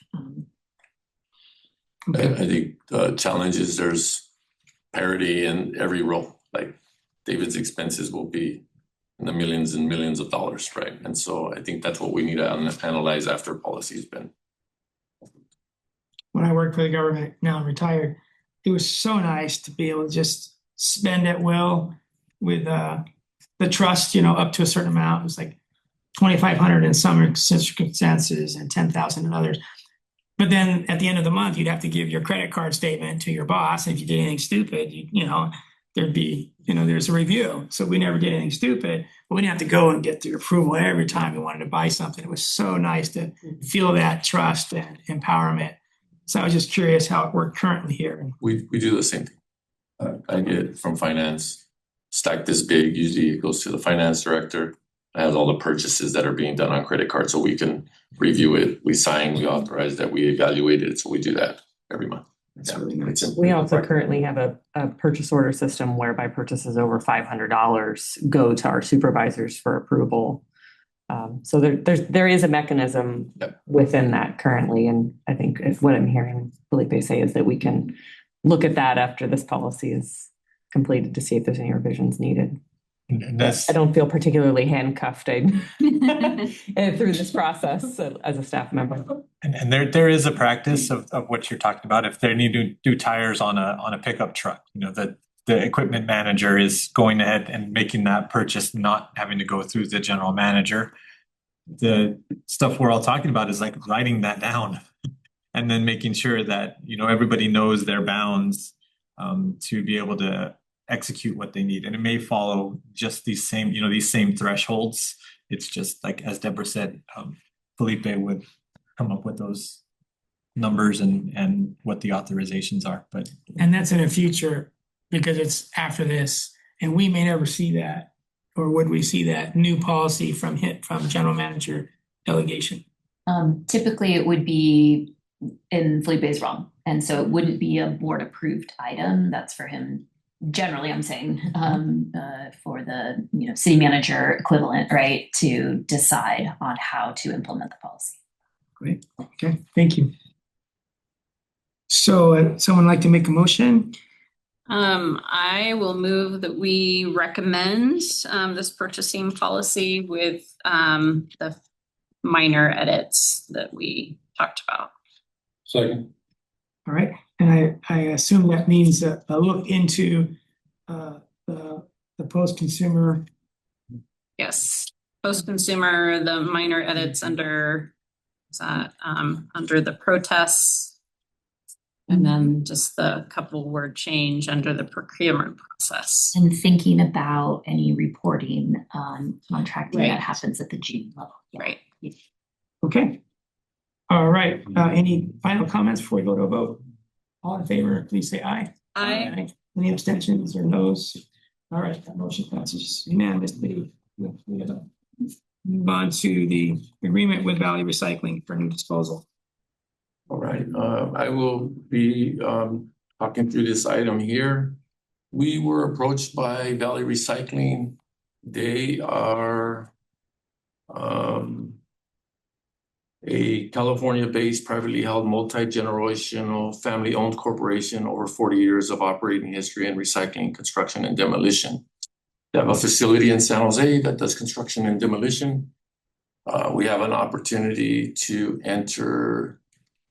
I think the challenge is there's parity in every role. Like David's expenses will be in the millions and millions of dollars, right? And so I think that's what we need to analyze after policy's been. When I worked for the government, now I'm retired, it was so nice to be able to just spend at will with the trust, you know, up to a certain amount. It was like 2,500 in some circumstances and 10,000 in others. But then at the end of the month, you'd have to give your credit card statement to your boss. And if you did anything stupid, you know, there'd be, there's a review. So we never did anything stupid, but we didn't have to go and get the approval every time we wanted to buy something. It was so nice to feel that trust and empowerment. So I was just curious how it worked currently here. We do the same thing. I get from finance, stack this big, usually it goes to the finance director. It has all the purchases that are being done on credit cards so we can review it. We sign, we authorize that, we evaluate it. So we do that every month. That's really nice. We also currently have a purchase order system whereby purchases over $500 go to our supervisors for approval. So there is a mechanism within that currently, and I think what I'm hearing Felipe say is that we can look at that after this policy is completed to see if there's any revisions needed. And that's, I don't feel particularly handcuffed through this process as a staff member. and there is a practice of what you're talking about. If they need to do tires on a pickup truck, the equipment manager is going ahead and making that purchase, not having to go through the general manager. The stuff we're all talking about is like writing that down and then making sure that, everybody knows their bounds to be able to execute what they need. And it may follow just these same thresholds. It's just like, as Deborah said, Felipe would come up with those numbers and what the authorizations are. And that's in the future because it's after this, and we may never see that, or would we see that new policy from general manager delegation? Typically it would be in Felipe's realm. And so it wouldn't be a board approved item. That's for him. Generally, I'm saying for the city manager equivalent, right, to decide on how to implement the policy. Great. Okay. Thank you. So, someone like to make a motion? I will move that we recommend this purchasing policy with the minor edits that we talked about. Second. All right. And I assume that means a look into the post-consumer. Yes, post-consumer, the minor edits under the protests. And then just the couple word change under the procurement process. And thinking about any reporting on contracting Right. that happens at the June level. Yeah. Right. Okay. All right. Any final comments before we go to a vote? All in favor, please say aye. Aye. Any abstentions or no's? All right, that motion passes unanimously. We gotta move on to the agreement with Valley Recycling for new disposal. All right, I will be talking through this item here. We were approached by Valley Recycling. They are a California-based, privately held, multi-generational, family-owned corporation, over 40 years of operating history in recycling, construction, and demolition. They have a facility in San Jose that does construction and demolition. We have an opportunity to enter.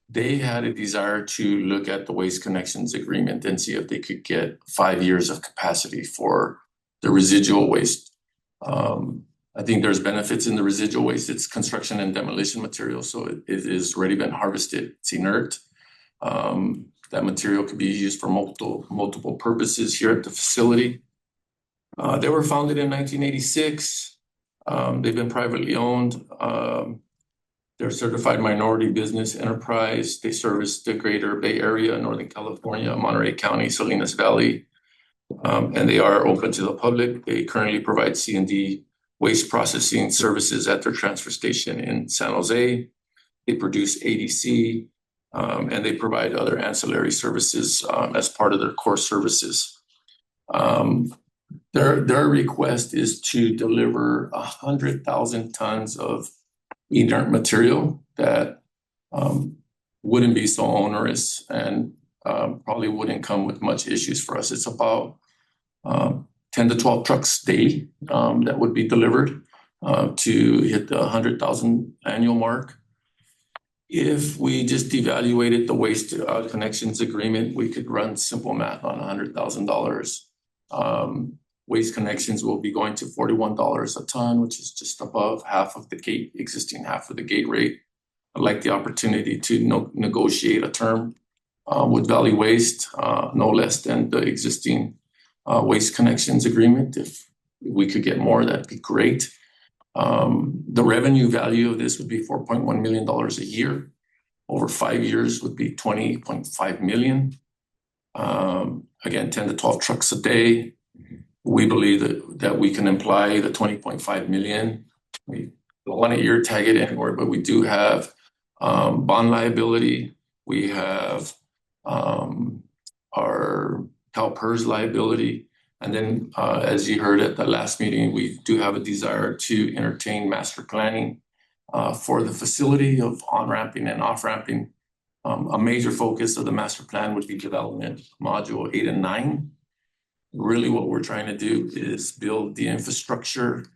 They had a desire to look at the Waste Connections agreement and see if they could get 5 years of capacity for the residual waste. I think there's benefits in the residual waste. It's construction and demolition material, so it is already been harvested. It's inert. That material could be used for multiple purposes here at the facility. They were founded in 1986. They've been privately owned. They're a certified minority business enterprise. They service the greater Bay Area, Northern California, Monterey County, Salinas Valley, and they are open to the public. They currently provide C&D waste processing services at their transfer station in San Jose. They produce ADC, and they provide other ancillary services as part of their core services. Their request is to deliver 100,000 tons of inert material that wouldn't be so onerous and probably wouldn't come with much issues for us. It's about 10 to 12 trucks daily that would be delivered to hit the 100,000 annual mark. If we just evaluated the Waste Connections agreement, we could run simple math on $100,000. Waste Connections will be going to $41 a ton, which is just above half of the existing half of the gate rate. I'd like the opportunity to negotiate a term with Valley Waste, no less than the existing waste connections agreement. If we could get more, that'd be great. The revenue value of this would be $4.1 million a year. Over 5 years would be 20.5 million. Again, 10 to 12 trucks a day. We believe that we can apply the 20.5 million. We don't want to ear tag it anywhere, but we do have bond liability. We have our CalPERS liability. And then, as you heard at the last meeting, we do have a desire to entertain master planning for the facility of on-ramping and off-ramping. A major focus of the master plan would be development module 8 and 9. Really what we're trying to do is build the infrastructure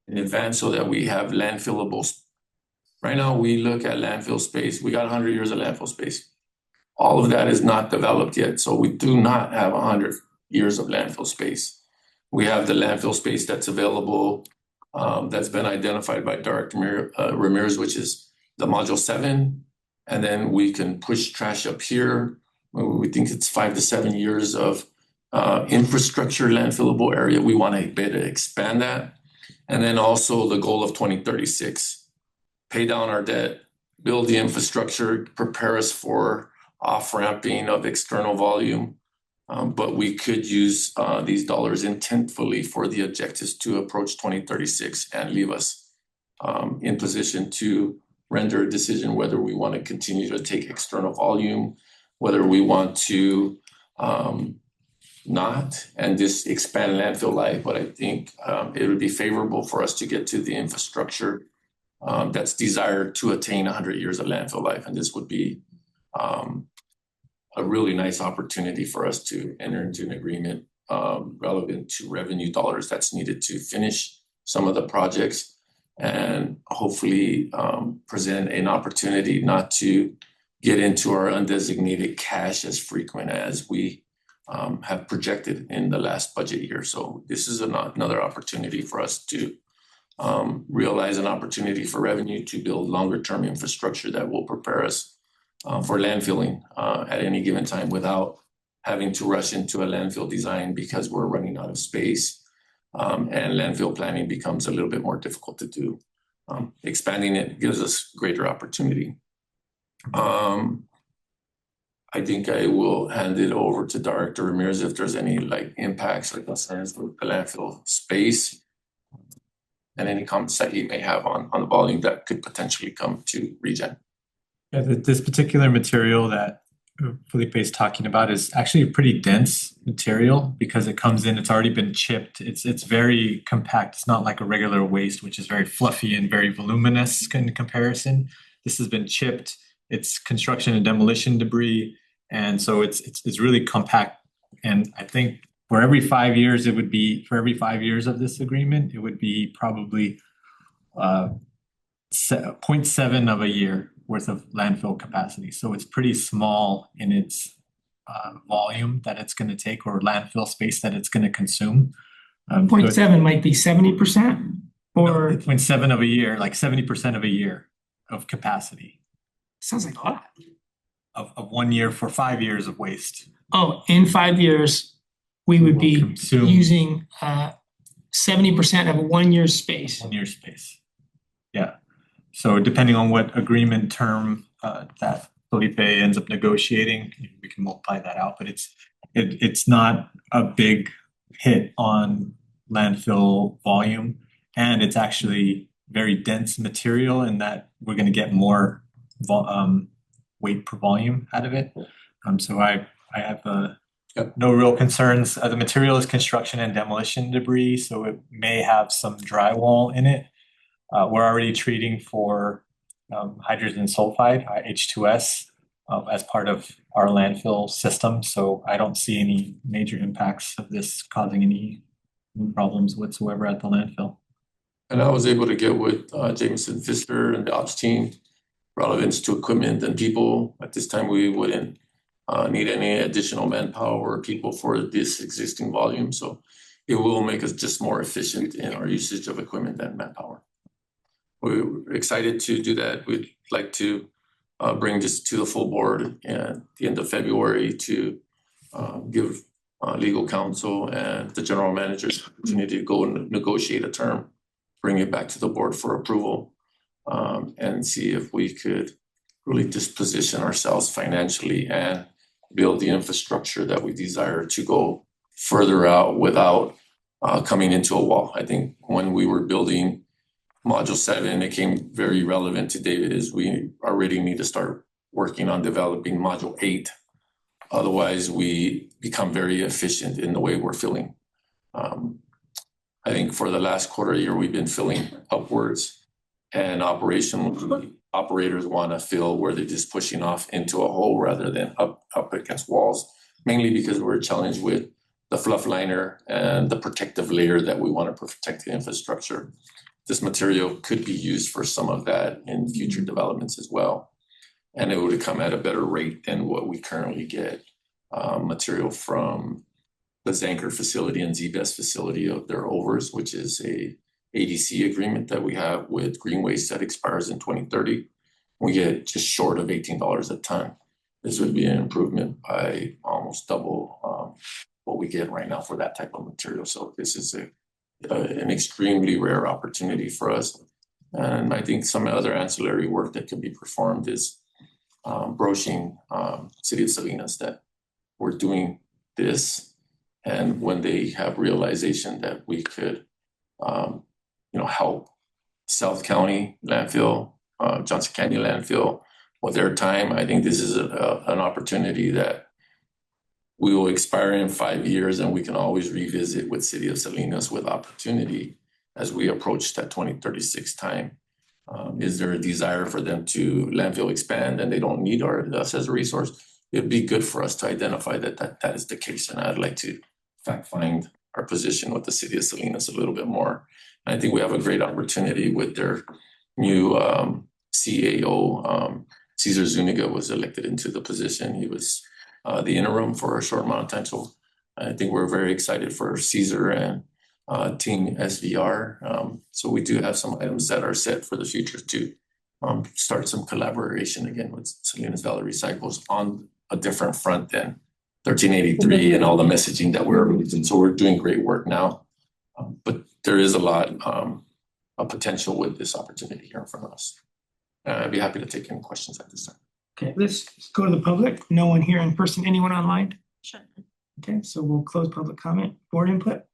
in advance so that we have landfillable. Right now, we look at landfill space. We got 100 years of landfill space. All of that is not developed yet. So we do not have 100 years of landfill space. We have the landfill space that's available, that's been identified by Director Ramirez, which is the module 7. And then we can push trash up here. We think it's 5 to 7 years of infrastructure landfillable area. We want to better expand that. And then also the goal of 2036, pay down our debt, build the infrastructure, prepare us for off-ramping of external volume. But we could use these dollars intentfully for the objectives to approach 2036 and leave us in position to render a decision whether we want to continue to take external volume, whether we want to not, and just expand landfill life. But I think it would be favorable for us to get to the infrastructure that's desired to attain 100 years of landfill life. And this would be a really nice opportunity for us to enter into an agreement relevant to revenue dollars that's needed to finish some of the projects and hopefully present an opportunity not to get into our undesignated cash as frequent as we have projected in the last budget year. So this is another opportunity for us to realize an opportunity for revenue to build longer term infrastructure that will prepare us for landfilling at any given time without having to rush into a landfill design because we're running out of space and landfill planning becomes a little bit more difficult to do. Expanding it gives us greater opportunity. I think I will hand it over to Director Ramirez if there's any impacts or concerns with the landfill space and any comments that he may have on the volume that could potentially come to ReGen. Yeah, this particular material that Felipe is talking about is actually a pretty dense material because it comes in, it's already been chipped. It's very compact. It's not like a regular waste, which is very fluffy and very voluminous in comparison. This has been chipped. It's construction and demolition debris. And so it's really compact. And I think for every 5 years, it would be, for every 5 years of this agreement, it would be probably 0.7 of a year worth of landfill capacity. So it's pretty small in its volume that it's going to take or landfill space that it's going to consume. 0.7 might be 70% or 0.7 of a year, like 70% of a year of capacity. Sounds like a lot. Of 1 year for 5 years of waste. Oh, in 5 years, we would be consume using 70% of a 1 year space. 1 year space. Yeah. So depending on what agreement term that Felipe ends up negotiating, we can multiply that out. But it's not a big hit on landfill volume, and it's actually very dense material in that we're going to get more weight per volume out of it. So I have no real concerns. The material is construction and demolition debris, so it may have some drywall in it. We're already treating for hydrogen sulfide, H2S, as part of our landfill system. So I don't see any major impacts of this causing any problems whatsoever at the landfill. And I was able to get with Jameson Pfister and the ops team relevance to equipment and people. At this time, we wouldn't need any additional manpower or people for this existing volume. So it will make us just more efficient in our usage of equipment and manpower. We're excited to do that. We'd like to bring this to the full board at the end of February to give legal counsel and the general manager's opportunity to go and negotiate a term, bring it back to the board for approval, and see if we could really disposition ourselves financially and build the infrastructure that we desire to go further out without coming into a wall. I think when we were building Module 7, it came very relevant to David, is we already need to start working on developing Module 8. Otherwise, we become very efficient in the way we're filling. I think for the last quarter year, we've been filling upwards, and operationally, operators want to fill where they're just pushing off into a hole rather than up against walls, mainly because we're challenged with the fluff liner and the protective layer that we want to protect the infrastructure. This material could be used for some of that in future developments as well. And it would come at a better rate than what we currently get material from the Zanker facility and ZBest facility of their overs, which is a ADC agreement that we have with Green Waste that expires in 2030. We get just short of $18 a ton. This would be an improvement by almost double what we get right now for that type of material. So this is an extremely rare opportunity for us. And I think some other ancillary work that can be performed is broaching City of Salinas that we're doing this. And when they have realization that we could, help South County landfill, Johnson Canyon landfill with their time, I think this is an opportunity that we will expire in 5 years, and we can always revisit with City of Salinas with opportunity as we approach that 2036 time. Is there a desire for them to landfill expand and they don't need us as a resource? It'd be good for us to identify that is the case, and I'd like to fact find our position with the City of Salinas a little bit more. And I think we have a great opportunity with their new CAO. Cesar Zuniga was elected into the position. He was the interim for a short amount of time. So I think we're very excited for Cesar and Team SVR. So we do have some items that are set for the future to start some collaboration again with Salinas Valley Recycles on a different front than 1383 and all the messaging that we're releasing. So we're doing great work now. But there is a lot of potential with this opportunity here in front of us. I'd be happy to take any questions at this time. Okay, let's go to the public. No one here in person, anyone online? Sure. Okay, so we'll close public comment. Board input?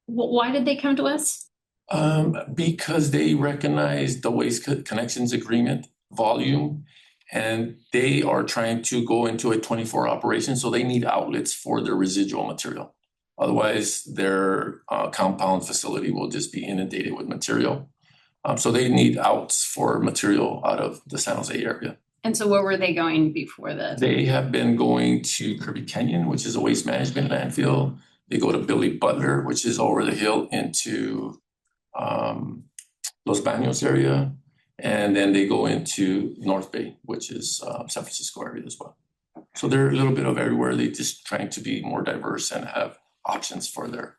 Why did they come to us? Because they recognize the Waste Connections Agreement volume, and they are trying to go into a 24 operation, so they need outlets for their residual material. Otherwise, their compound facility will just be inundated with material. So they need outs for material out of the San Jose area. And so where were they going before this? They have been going to Kirby Canyon, which is a waste management landfill. They go to Billy Butler, which is over the hill into Los Baños area. And then they go into North Bay, which is San Francisco area as well. So they're a little bit of everywhere. They're just trying to be more diverse and have options for their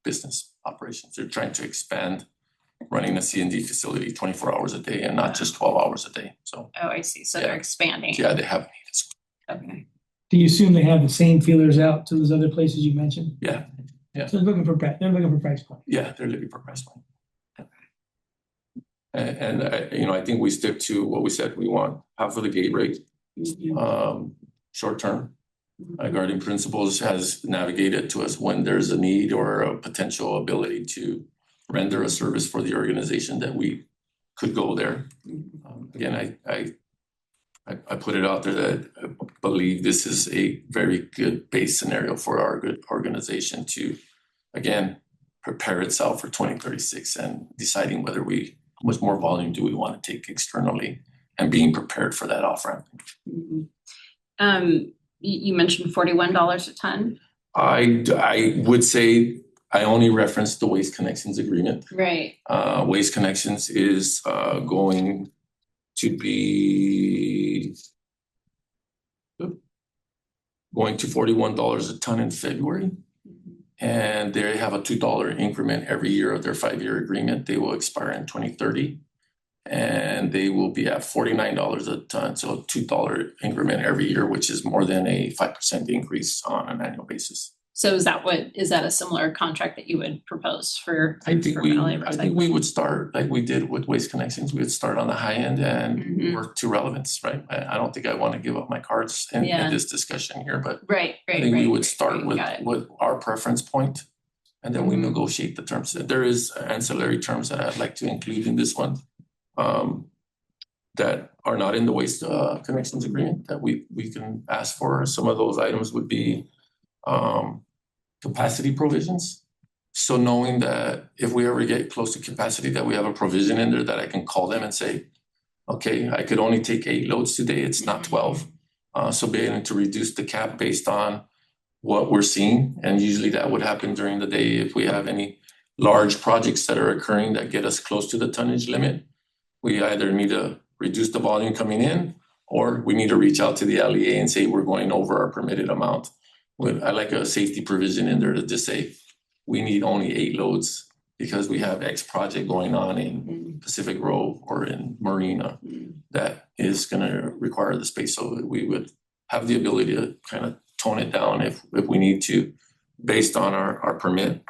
business operations. They're trying to expand running a C&D facility 24 hours a day and not just 12 hours a day. So Oh, I see. So they're expanding. yeah, they have needs. Okay. Do you assume they have the same feelers out to those other places you mentioned? Yeah, So they're looking for price point. yeah, they're looking for price point. And I think we stick to what we said. We want half of the gate rate, short term. Guardian Principles has navigated to us when there's a need or a potential ability to render a service for the organization that we could go there. Again, I put it out there that I believe this is a very good base scenario for our good organization to, again, prepare itself for 2036 and deciding how much more volume do we want to take externally and being prepared for that off-ramp. You mentioned $41 a ton. I would say I only referenced the Waste Connections Agreement. Right. Waste Connections is going to be going to $41 a ton in February. And they have a $2 increment every year of their 5-year agreement. They will expire in 2030. And they will be at $49 a ton, so $2 increment every year, which is more than a 5% increase on an annual basis. So is that a similar contract that you would propose for? I think for we, Valley I think we Recycling? would start like we did with Waste Connections. We would start on the high end and Mhm. work to relevance, right? I don't think I want to give up my cards in Yeah. this discussion here, but Right. I think we would start right, with got it. with our preference point, and then we Mhm. negotiate the terms. There is ancillary terms that I'd like to include in this one, that are not in the Waste Connections agreement that we can ask for. Some of those items would be capacity provisions. So knowing that if we ever get close to capacity, that we have a provision in there that I can call them and say, okay, I could only take 8 loads today, it's not 12. So being able to reduce the cap based on what we're seeing, and usually that would happen during the day if we have any large projects that are occurring that get us close to the tonnage limit. We either need to reduce the volume coming in, or we need to reach out to the LEA and say we're going over our permitted amount. I like a safety provision in there to just say, we need only 8 loads because we have X project going on in Pacific Grove or in Marina that is gonna require the space. So we would have the ability to kind of tone it down if we need to, based on our permit.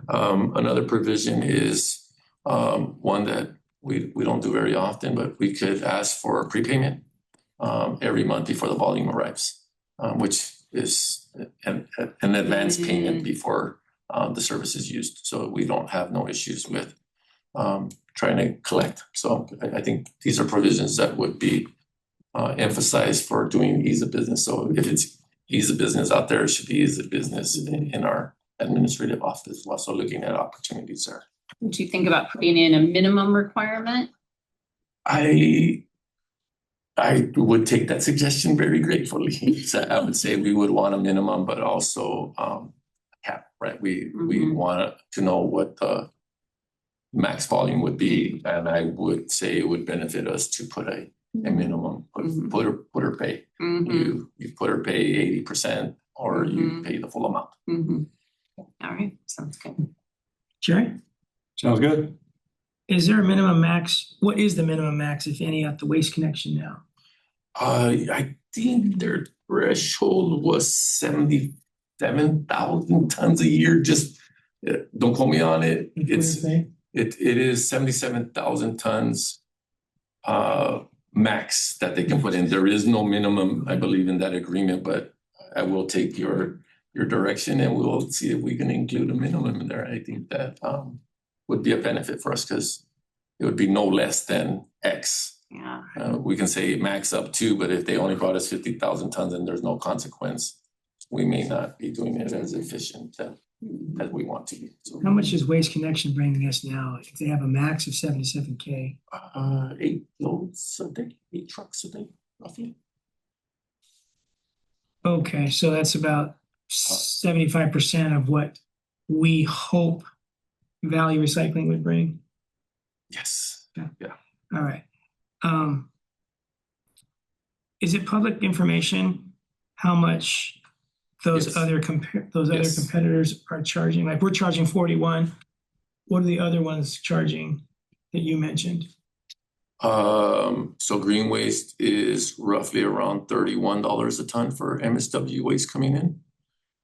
Another provision is one that we don't do very often, but we could ask for a prepayment every month before the volume arrives, which is an advance payment before the service is used. So we don't have no issues with trying to collect. So I think these are provisions that would be emphasized for doing ease of business. So if it's ease of business out there, it should be ease of business in our administrative office. We're also looking at opportunities there. Do you think about putting in a minimum requirement? I would take that suggestion very gratefully. So I would say we would want a minimum, but also cap, right? We want to know what the max volume would be, and I would say it would benefit us to put a minimum, put her pay. You put her pay 80% or you pay the full amount. All right, sounds good. Jerry, Sounds good. is there a minimum max? What is the minimum max, if any, at the Waste Connection now? I think their threshold was 77,000 tons a year. Just don't quote me on it. It is 77,000 tons max that they can put in. There is no minimum, I believe, in that agreement, but I will take your direction and we'll see if we can include a minimum in there. I think that would be a benefit for us because it would be no less than X. Yeah. We can say max up to, but if they only brought us 50,000 tons and there's no consequence, we may not be doing it as efficient as we want to be. So, How much is Waste Connection bringing us now if they have a max of 77K? 8 loads a day, 8 trucks a day, roughly. Okay, so that's about 75% of what we hope Valley Recycling would bring. Yes. All right. Is it public information how much those Yes. other Yes. competitors are charging? Like we're charging 41. What are the other ones charging that you mentioned? So green waste is roughly around $31 a ton for MSW waste coming in.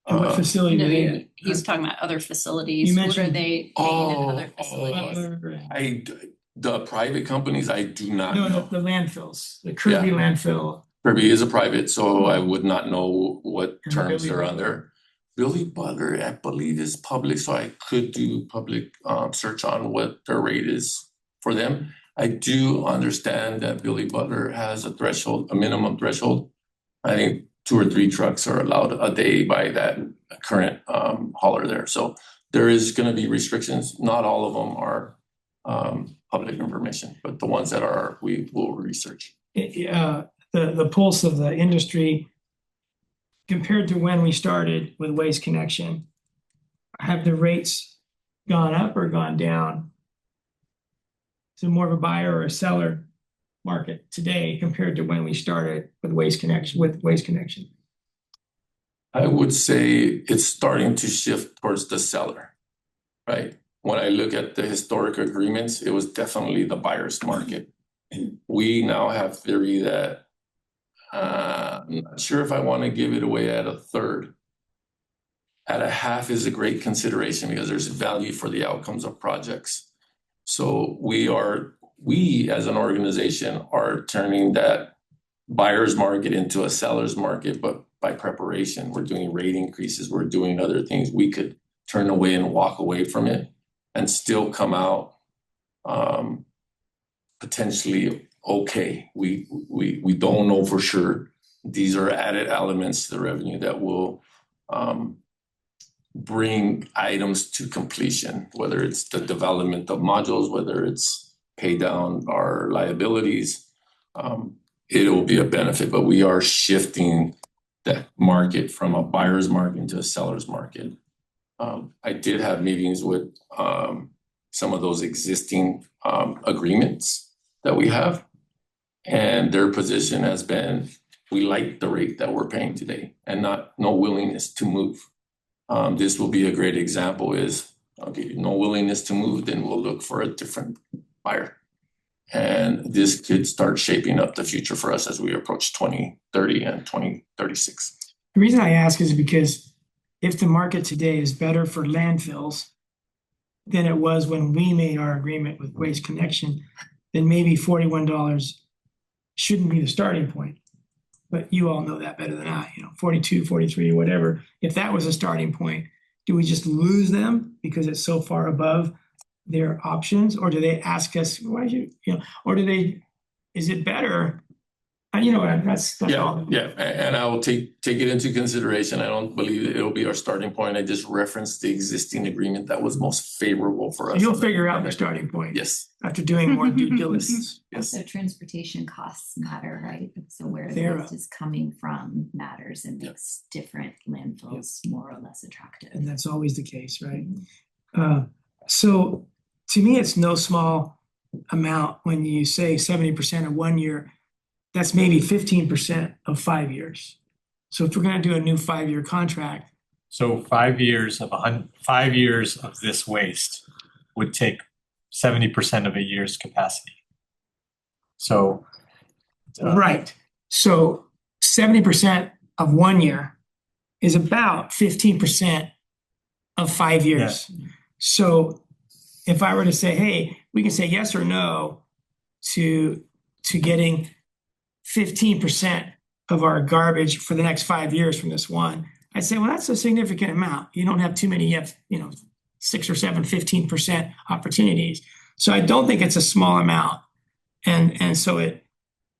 And what facility do they? He's talking about other facilities. You What are mentioned- they paying in other facilities? The private companies, I do not No, know. the landfills, the Kirby landfill. Kirby is a private, so I would not know what And terms Billy they're Bugger. under. Billy Bugger, I believe, is public, so I could do public search on what their rate is for them. I do understand that Billy Bugger has a threshold, a minimum threshold. I think 2 or 3 trucks are allowed a day by that current hauler there. So there is gonna be restrictions. Not all of them are public information, but the ones that are, we will research. The pulse of the industry compared to when we started with Waste Connection, have the rates gone up or gone down? Is it more of a buyer or a seller market today compared to when we started with Waste Connection? I would say it's starting to shift towards the seller, right? when I look at the historic agreements, it was definitely the buyer's market. We now have theory that I'm not sure if I want to give it away at a third. At a half is a great consideration because there's value for the outcomes of projects. So we as an organization are turning that buyer's market into a seller's market, but by preparation, we're doing rate increases, we're doing other things. We could turn away and walk away from it and still come out potentially okay. We don't know for sure. These are added elements to the revenue that will bring items to completion, whether it's the development of modules, whether it's pay down our liabilities. It will be a benefit, but we are shifting that market from a buyer's market to a seller's market. I did have meetings with some of those existing agreements that we have, and their position has been, we like the rate that we're paying today and no willingness to move. This will be a great example is, okay, no willingness to move, then we'll look for a different buyer. And this could start shaping up the future for us as we approach 2030 and 2036. The reason I ask is because if the market today is better for landfills than it was when we made our agreement with Waste Connection, then maybe $41 shouldn't be the starting point. But you all know that better than I, 42, 43, whatever. If that was a starting point, do we just lose them because it's so far above their options? Or do they ask us, why or is it better? That's all. Yeah, and I will take it into consideration. I don't believe it'll be our starting point. I just referenced the existing agreement that was most favorable for us. You'll figure out the starting point. Yes. After doing more due diligence. Also, transportation costs matter, right? So where the They're waste is coming from matters and makes different landfills more or less attractive. And that's always the case, right? So to me, it's no small amount when you say 70% of 1 year. That's maybe 15% of 5 years. So if we're going to do a new 5-year contract. So 5 years of 5 years of this waste would take 70% of a year's capacity. So Right. So 70% of 1 year is about 15% of 5 years. Yeah. So if I were to say, hey, we can say yes or no to getting 15% of our garbage for the next 5 years from this one, I'd say, well, that's a significant amount. You don't have too many, you have, 6 or 7, 15% opportunities. So I don't think it's a small amount. And so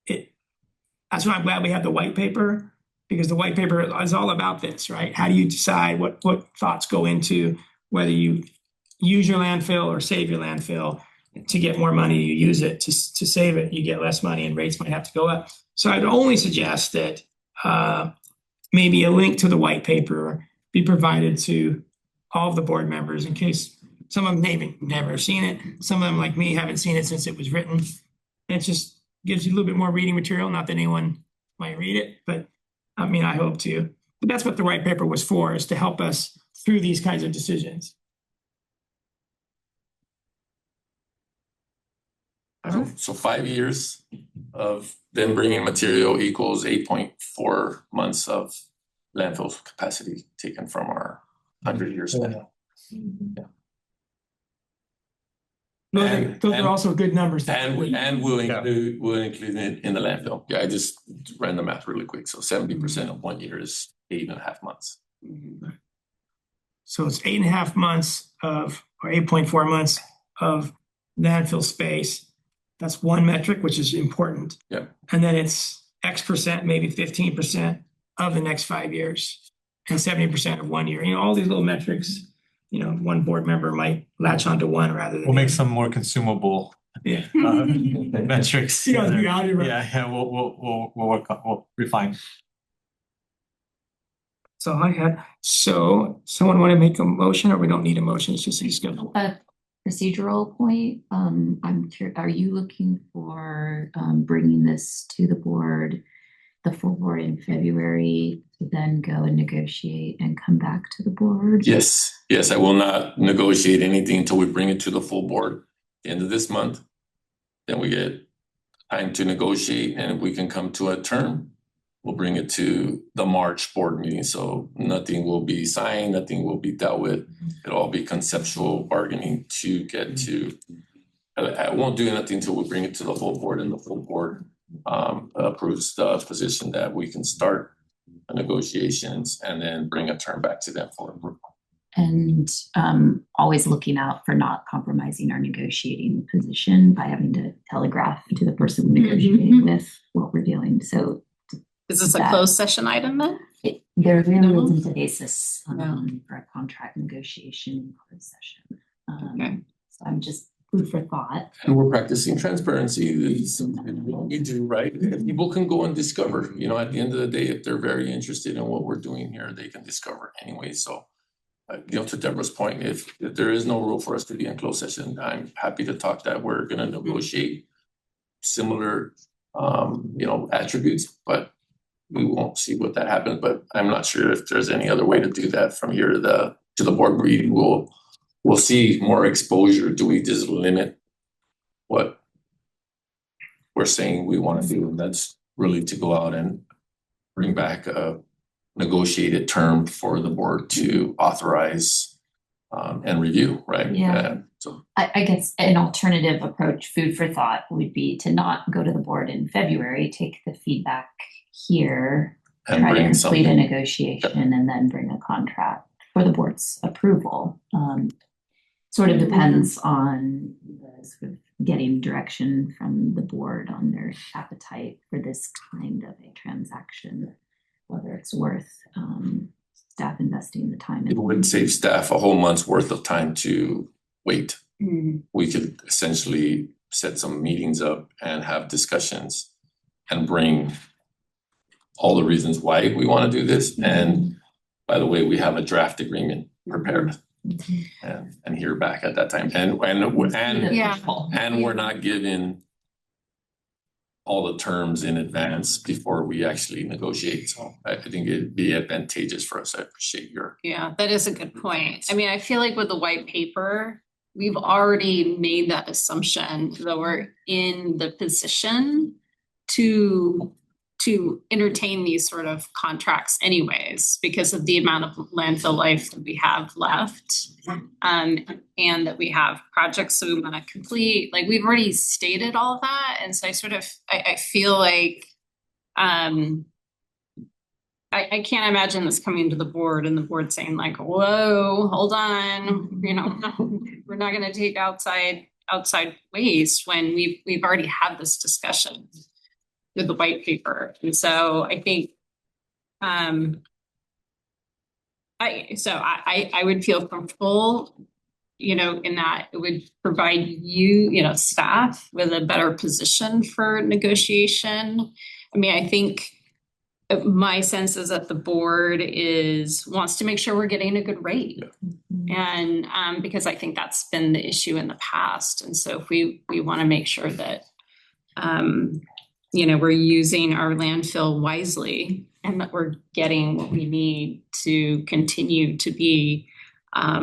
that's why I'm glad we have the white paper, because the white paper is all about this, right? How do you decide what thoughts go into whether you use your landfill or save your landfill? To get more money, you use it. To save it, you get less money, and rates might have to go up. So I'd only suggest that maybe a link to the white paper be provided to all of the board members in case some of them maybe never seen it. Some of them, like me, haven't seen it since it was written. And it just gives you a little bit more reading material. Not that anyone might read it, but I mean, I hope to. But that's what the white paper was for, is to help us through these kinds of decisions. So 5 years of them bringing material equals 8.4 months of landfill capacity taken from our 100-year span. Those are also good numbers. And we'll include it in the landfill. Yeah, I just ran the math really quick. So 70% of 1 year is 8.5 months. So it's 8.5 months or 8.4 months of landfill space. That's one metric, which is important. Yeah. And then it's X percent, maybe 15% of the next 5 years and 70% of 1 year. All these little metrics, one board member might latch onto one rather than. We'll make some more consumable metrics. Yeah. We'll work on, we'll refine. So I had, someone want to make a motion, or we don't need a motion? It's just a schedule. Procedural point, I'm curious, are you looking for bringing this to the board the full board in February to then go and negotiate and come back to the board? Yes, I will not negotiate anything until we bring it to the full board end of this month. Then we get time to negotiate, and if we can come to a term, we'll bring it to the March board meeting. So nothing will be signed, nothing will be dealt with. It'll all be conceptual bargaining to get to. I won't do nothing until we bring it to the full board, and the full board approves the position that we can start negotiations and then bring a term back to them for approval. And always looking out for not compromising our negotiating position by having to telegraph to the person we're negotiating with what we're doing. So Is this a that- closed session item then? there really No. isn't a basis No. for a contract negotiation in closed session. Okay. So I'm just food for thought. And we're practicing transparency. It's something we do, right? People can go and discover, you know, at the end of the day, if they're very interested in what we're doing here, they can discover anyway. So, you know, to Deborah's point, if there is no rule for us to be in closed session, I'm happy to talk that we're gonna negotiate similar, you know, attributes, but we won't see what that happens. But I'm not sure if there's any other way to do that from here to the board meeting. We'll see more exposure. Do we just limit what we're saying we want to do? And that's really to go out and bring back a negotiated term for the board to authorize and review, right? Yeah. So I guess an alternative approach, food for thought, would be to not go to the board in February, take the feedback here, and try to bring complete a something. negotiation, and then bring a contract for the board's approval. Sort of depends on the sort of getting direction from the board on their appetite for this kind of a transaction, whether it's worth staff investing the time. It would save staff a whole month's worth of time to wait. Mhm. We could essentially set some meetings up and have discussions and bring all the reasons why we want to do this. And by the way, we have a draft agreement prepared and hear back at that time. And Yeah. we're not given all the terms in advance before we actually negotiate. So I think it'd be advantageous for us. I appreciate your. Yeah, that is a good point. I mean, I feel like with the white paper, we've already made that assumption that we're in the position to entertain these sort of contracts anyways, because of the amount of landfill life that we have left. And that we have projects that we want to complete. Like, we've already stated all that. And so I feel like I can't imagine this coming to the board and the board saying like, whoa, hold on, you know, we're not gonna take outside waste when we've already had this discussion with the white paper. And so I think I would feel comfortable, you know, in that it would provide you know, staff with a better position for negotiation. I mean, I think my sense is that the board wants to make sure we're getting a good rate. And because I think that's been the issue in the past. And so if we want to make sure that you know, we're using our landfill wisely and that we're getting what we need to continue to be a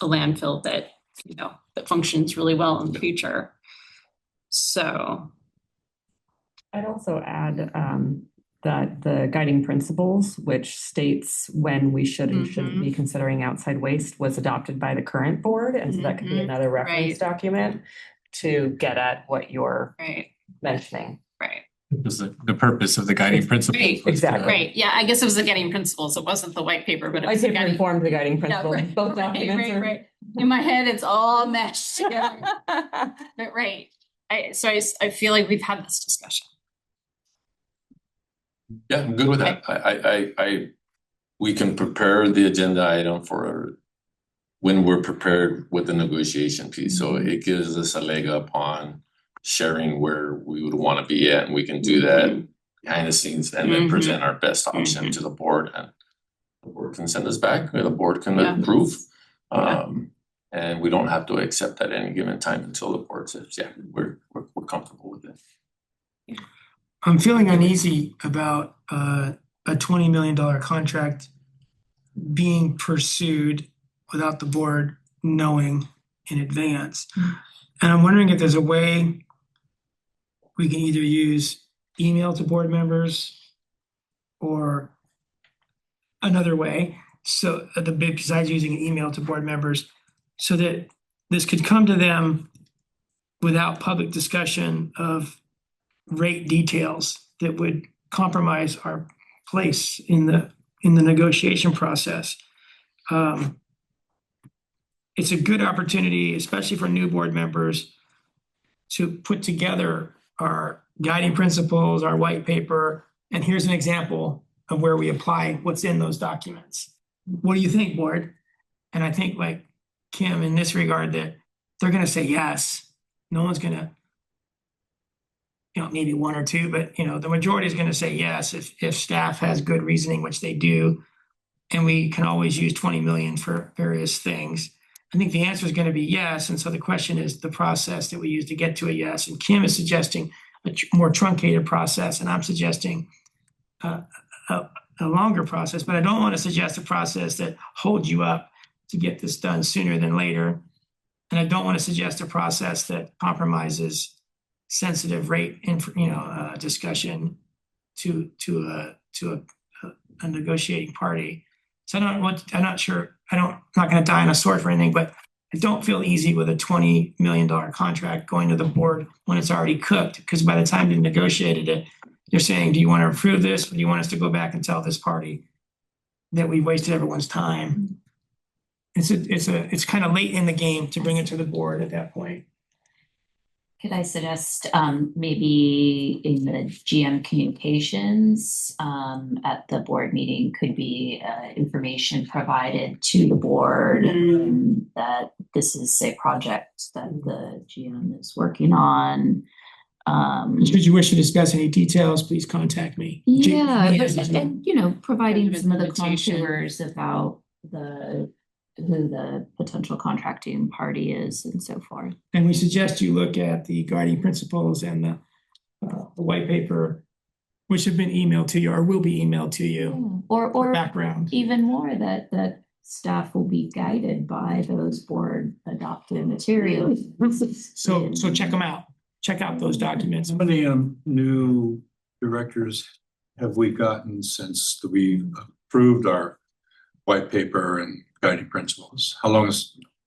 landfill that, you know, that functions really well in the future. So I'd also add that the guiding principles, which states when we should and shouldn't be considering outside waste, was adopted by the current board. And so that could be another reference document to get at what you're mentioning. Right. Was the purpose of the guiding principle. Right. Exactly. Right. Yeah, I guess it was the guiding principles. It wasn't the white paper, but it White was the paper guiding. informed the guiding Yeah, principles. right, Both documents are. right. In my head, it's all meshed together. But right. I feel like we've had this discussion. Yeah, I'm good with that. We can prepare the agenda item for when we're prepared with the negotiation piece. So it gives us a leg up on sharing where we would want to be at, and we can do that behind the scenes and then present our best option to the board, and the board can send us back, or the board can approve. And we don't have to accept at any given time until the board says, yeah, we're comfortable with it. I'm feeling uneasy about a $20 million contract being pursued without the board knowing in advance. And I'm wondering if there's a way we can either use email to board members or another way. So besides using an email to board members, so that this could come to them without public discussion of rate details that would compromise our place in the negotiation process. It's a good opportunity, especially for new board members, to put together our guiding principles, our white paper, and here's an example of where we apply what's in those documents. What do you think, board? And I think, like Kim, in this regard, that they're gonna say yes. No one's gonna, maybe one or two, but the majority is gonna say yes if staff has good reasoning, which they do. And we can always use 20 million for various things. I think the answer is going to be yes. And so the question is the process that we use to get to a yes. And Kim is suggesting a more truncated process, and I'm suggesting a longer process. But I don't want to suggest a process that holds you up to get this done sooner than later. And I don't want to suggest a process that compromises sensitive rate discussion to a negotiating party. So I'm not sure, I'm not going to die on a sword for anything, but I don't feel easy with a $20 million contract going to the board when it's already cooked, because by the time you negotiated it, you're saying, do you want to approve this? Or do you want us to go back and tell this party that we wasted everyone's time? It's kind of late in the game to bring it to the board at that point. Could I suggest maybe in the GM communications at the board meeting could be information provided to the board that this is a project that the GM is working on. Should you wish to discuss any details, please contact me. Yeah, and providing some of the contours about who the potential contracting party is and so forth. And we suggest you look at the guiding principles and the white paper, which have been emailed to you or will be emailed to you. Or background. Even more that staff will be guided by those board adopted materials. So check them out. Check out those documents. How many new directors have we gotten since we approved our white paper and guiding principles? How long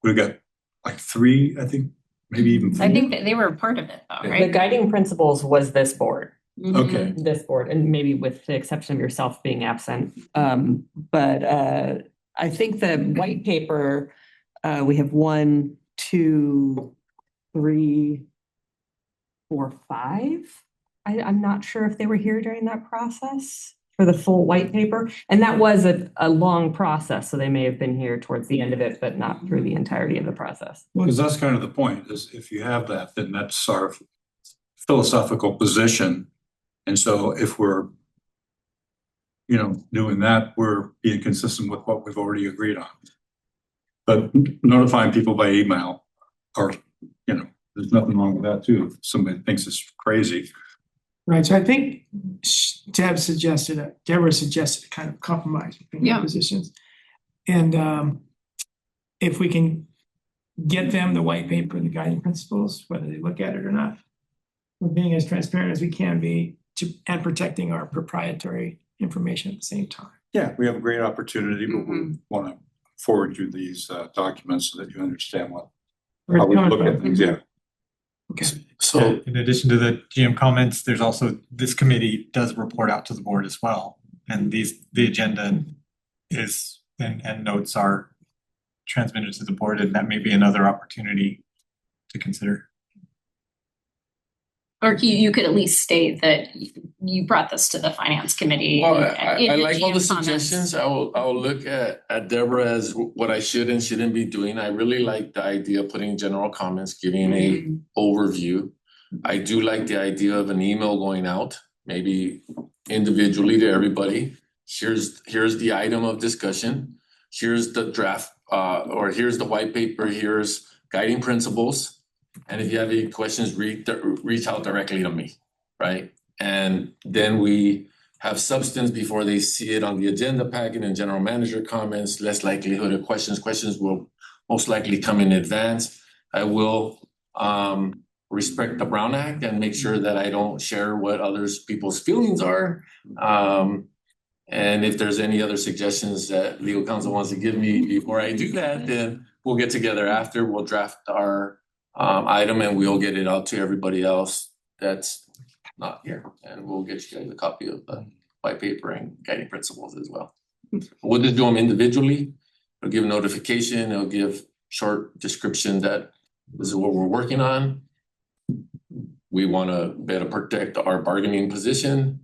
we got? Like 3, I think, maybe even 4. I think that they were a part of it though, right? The guiding principles was this board. Okay. This board, and maybe with the exception of yourself being absent. But I think the white paper, we have 1, 2, 3, 4, 5. I'm not sure if they were here during that process for the full white paper. And that was a long process, so they may have been here towards the end of it, but not through the entirety of the process. Because that's kind of the point, is if you have that, then that's our philosophical position. And so if we're, doing that, we're being consistent with what we've already agreed on. But notifying people by email, or, there's nothing wrong with that too. If somebody thinks it's crazy. Right, so I think Deborah suggested a kind of compromise between the positions. And if we can get them the white paper and the guiding principles, whether they look at it or not, we're being as transparent as we can be and protecting our proprietary information at the same time. Yeah, we have a great opportunity, but we want to forward you these documents so that you understand how we look at things. Yeah. Okay. So In addition to the GM comments, there's also, this committee does report out to the board as well. And the agenda is, and notes are transmitted to the board, and that may be another opportunity to consider. Or you could at least state that you brought this to the finance committee. well, in I like all the GM comments. suggestions. I'll look at Deborah as what I should and shouldn't be doing. I really like the idea of putting general comments, giving a overview. I do like the idea of an email going out, maybe individually to everybody. Here's the item of discussion. Here's the draft, or here's the white paper. Here's guiding principles. And if you have any questions, reach out directly to me, right? And then we have substance before they see it on the agenda packet and general manager comments, less likelihood of questions. Questions will most likely come in advance. I will respect the Brown Act and make sure that I don't share what others people's feelings are. And if there's any other suggestions that legal counsel wants to give me before I do that, then we'll get together after. We'll draft our item and we'll get it out to everybody else that's not here. And we'll get you guys a copy of the white paper and guiding principles as well. We'll just do them individually. It'll give notification. It'll give short description that this is what we're working on. We want to better protect our bargaining position.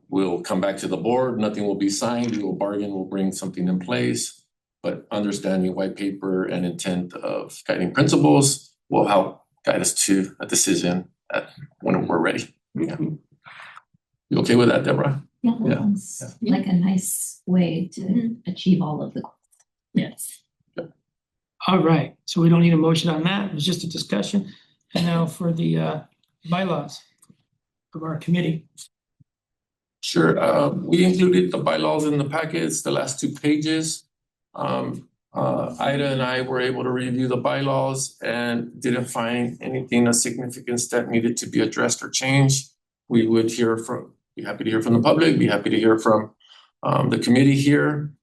We'll come back to the board. Nothing will be signed. We will bargain. We'll bring something in place. But understanding white paper and intent of guiding principles will help guide us to a decision when we're ready. Yeah. You okay with that, Deborah? Yeah, Yeah. that sounds like a nice way to achieve all of the goals. Yes. All right, so we don't need a motion on that. It was just a discussion. And now for the bylaws of our committee. Sure. We included the bylaws in the packets, the last 2 pages. Ida and I were able to review the bylaws and didn't find anything of significance that needed to be addressed or changed. We would be happy to hear from the public, be happy to hear from the committee here.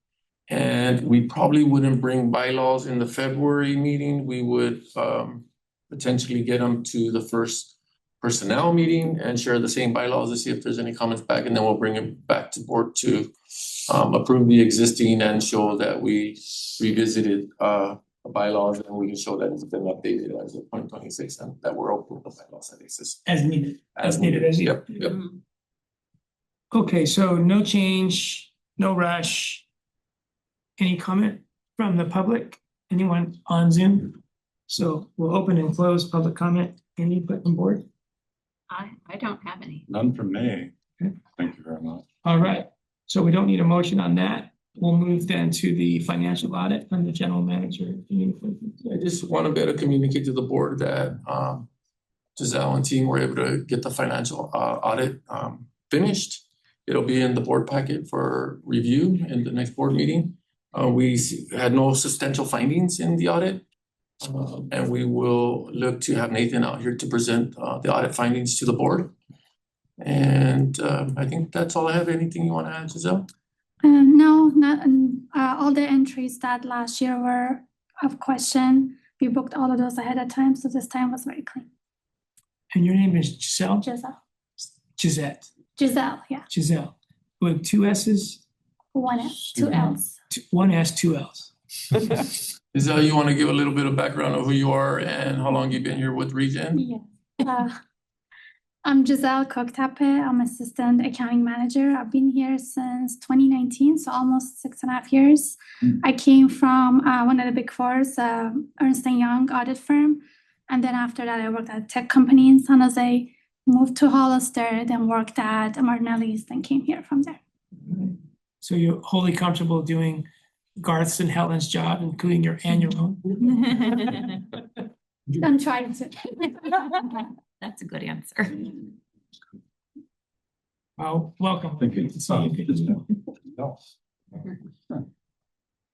And we probably wouldn't bring bylaws in the February meeting. We would potentially get them to the first personnel meeting and share the same bylaws to see if there's any comments back, and then we'll bring it back to board to approve the existing and show that we revisited the bylaws, and we can show that it's been updated as of 2026 and that we're open to the bylaws that exist. As needed. Yep. Okay, so no change, no rush. Any comment from the public? Anyone on Zoom? So we'll open and close public comment. Any input from board? I don't have any. None from me. Okay. Thank you very much. All right, so we don't need a motion on that. We'll move then to the financial audit from the general manager. I just want to better communicate to the board that Giselle and team were able to get the financial audit finished. It'll be in the board packet for review in the next board meeting. We had no substantial findings in the audit. And we will look to have Nathan out here to present the audit findings to the board. And I think that's all I have. Anything you want to add, Giselle? No, not all the entries that last year were of question. We booked all of those ahead of time, so this time was very clean. And your name is Giselle? Giselle, yeah. Giselle. With 2 S's? 1 S, 2 L's. 1 S, 2 L's. Giselle, you want to give a little bit of background of who you are and how long you've been here with ReGen? Yeah. I'm Giselle Koktape. I'm assistant accounting manager. I've been here since 2019, so almost 6.5 years. I came from one of the big fours, Ernst & Young audit firm. And then after that, I worked at a tech company in San Jose, moved to Hollister, then worked at Martinelli's, then came here from there. So you're wholly comfortable doing Garth's and Helen's job, including your annual own? I'm trying to. That's a good answer. Well, welcome. Thank you. Good to see you. Good to see you.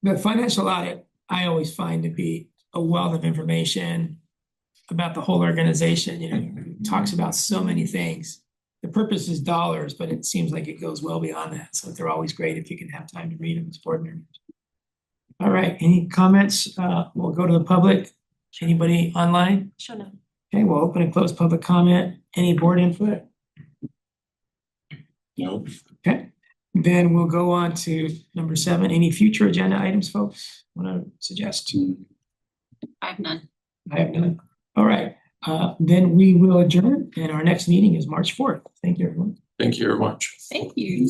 The financial audit, I always find to be a wealth of information about the whole organization. You know, it talks about so many things. The purpose is dollars, but it seems like it goes well beyond that. So they're always great if you can have time to read them as board members. All right, any comments? We'll go to the public. Anybody online? Sure. No. Okay, we'll open and close public comment. Any board input? No. Okay, then we'll go on to number 7. Any future agenda items, folks? Want to suggest? I have none. I have none. All right, then we will adjourn, and our next meeting is March 4th. Thank you, everyone. Thank you very much. Thank you.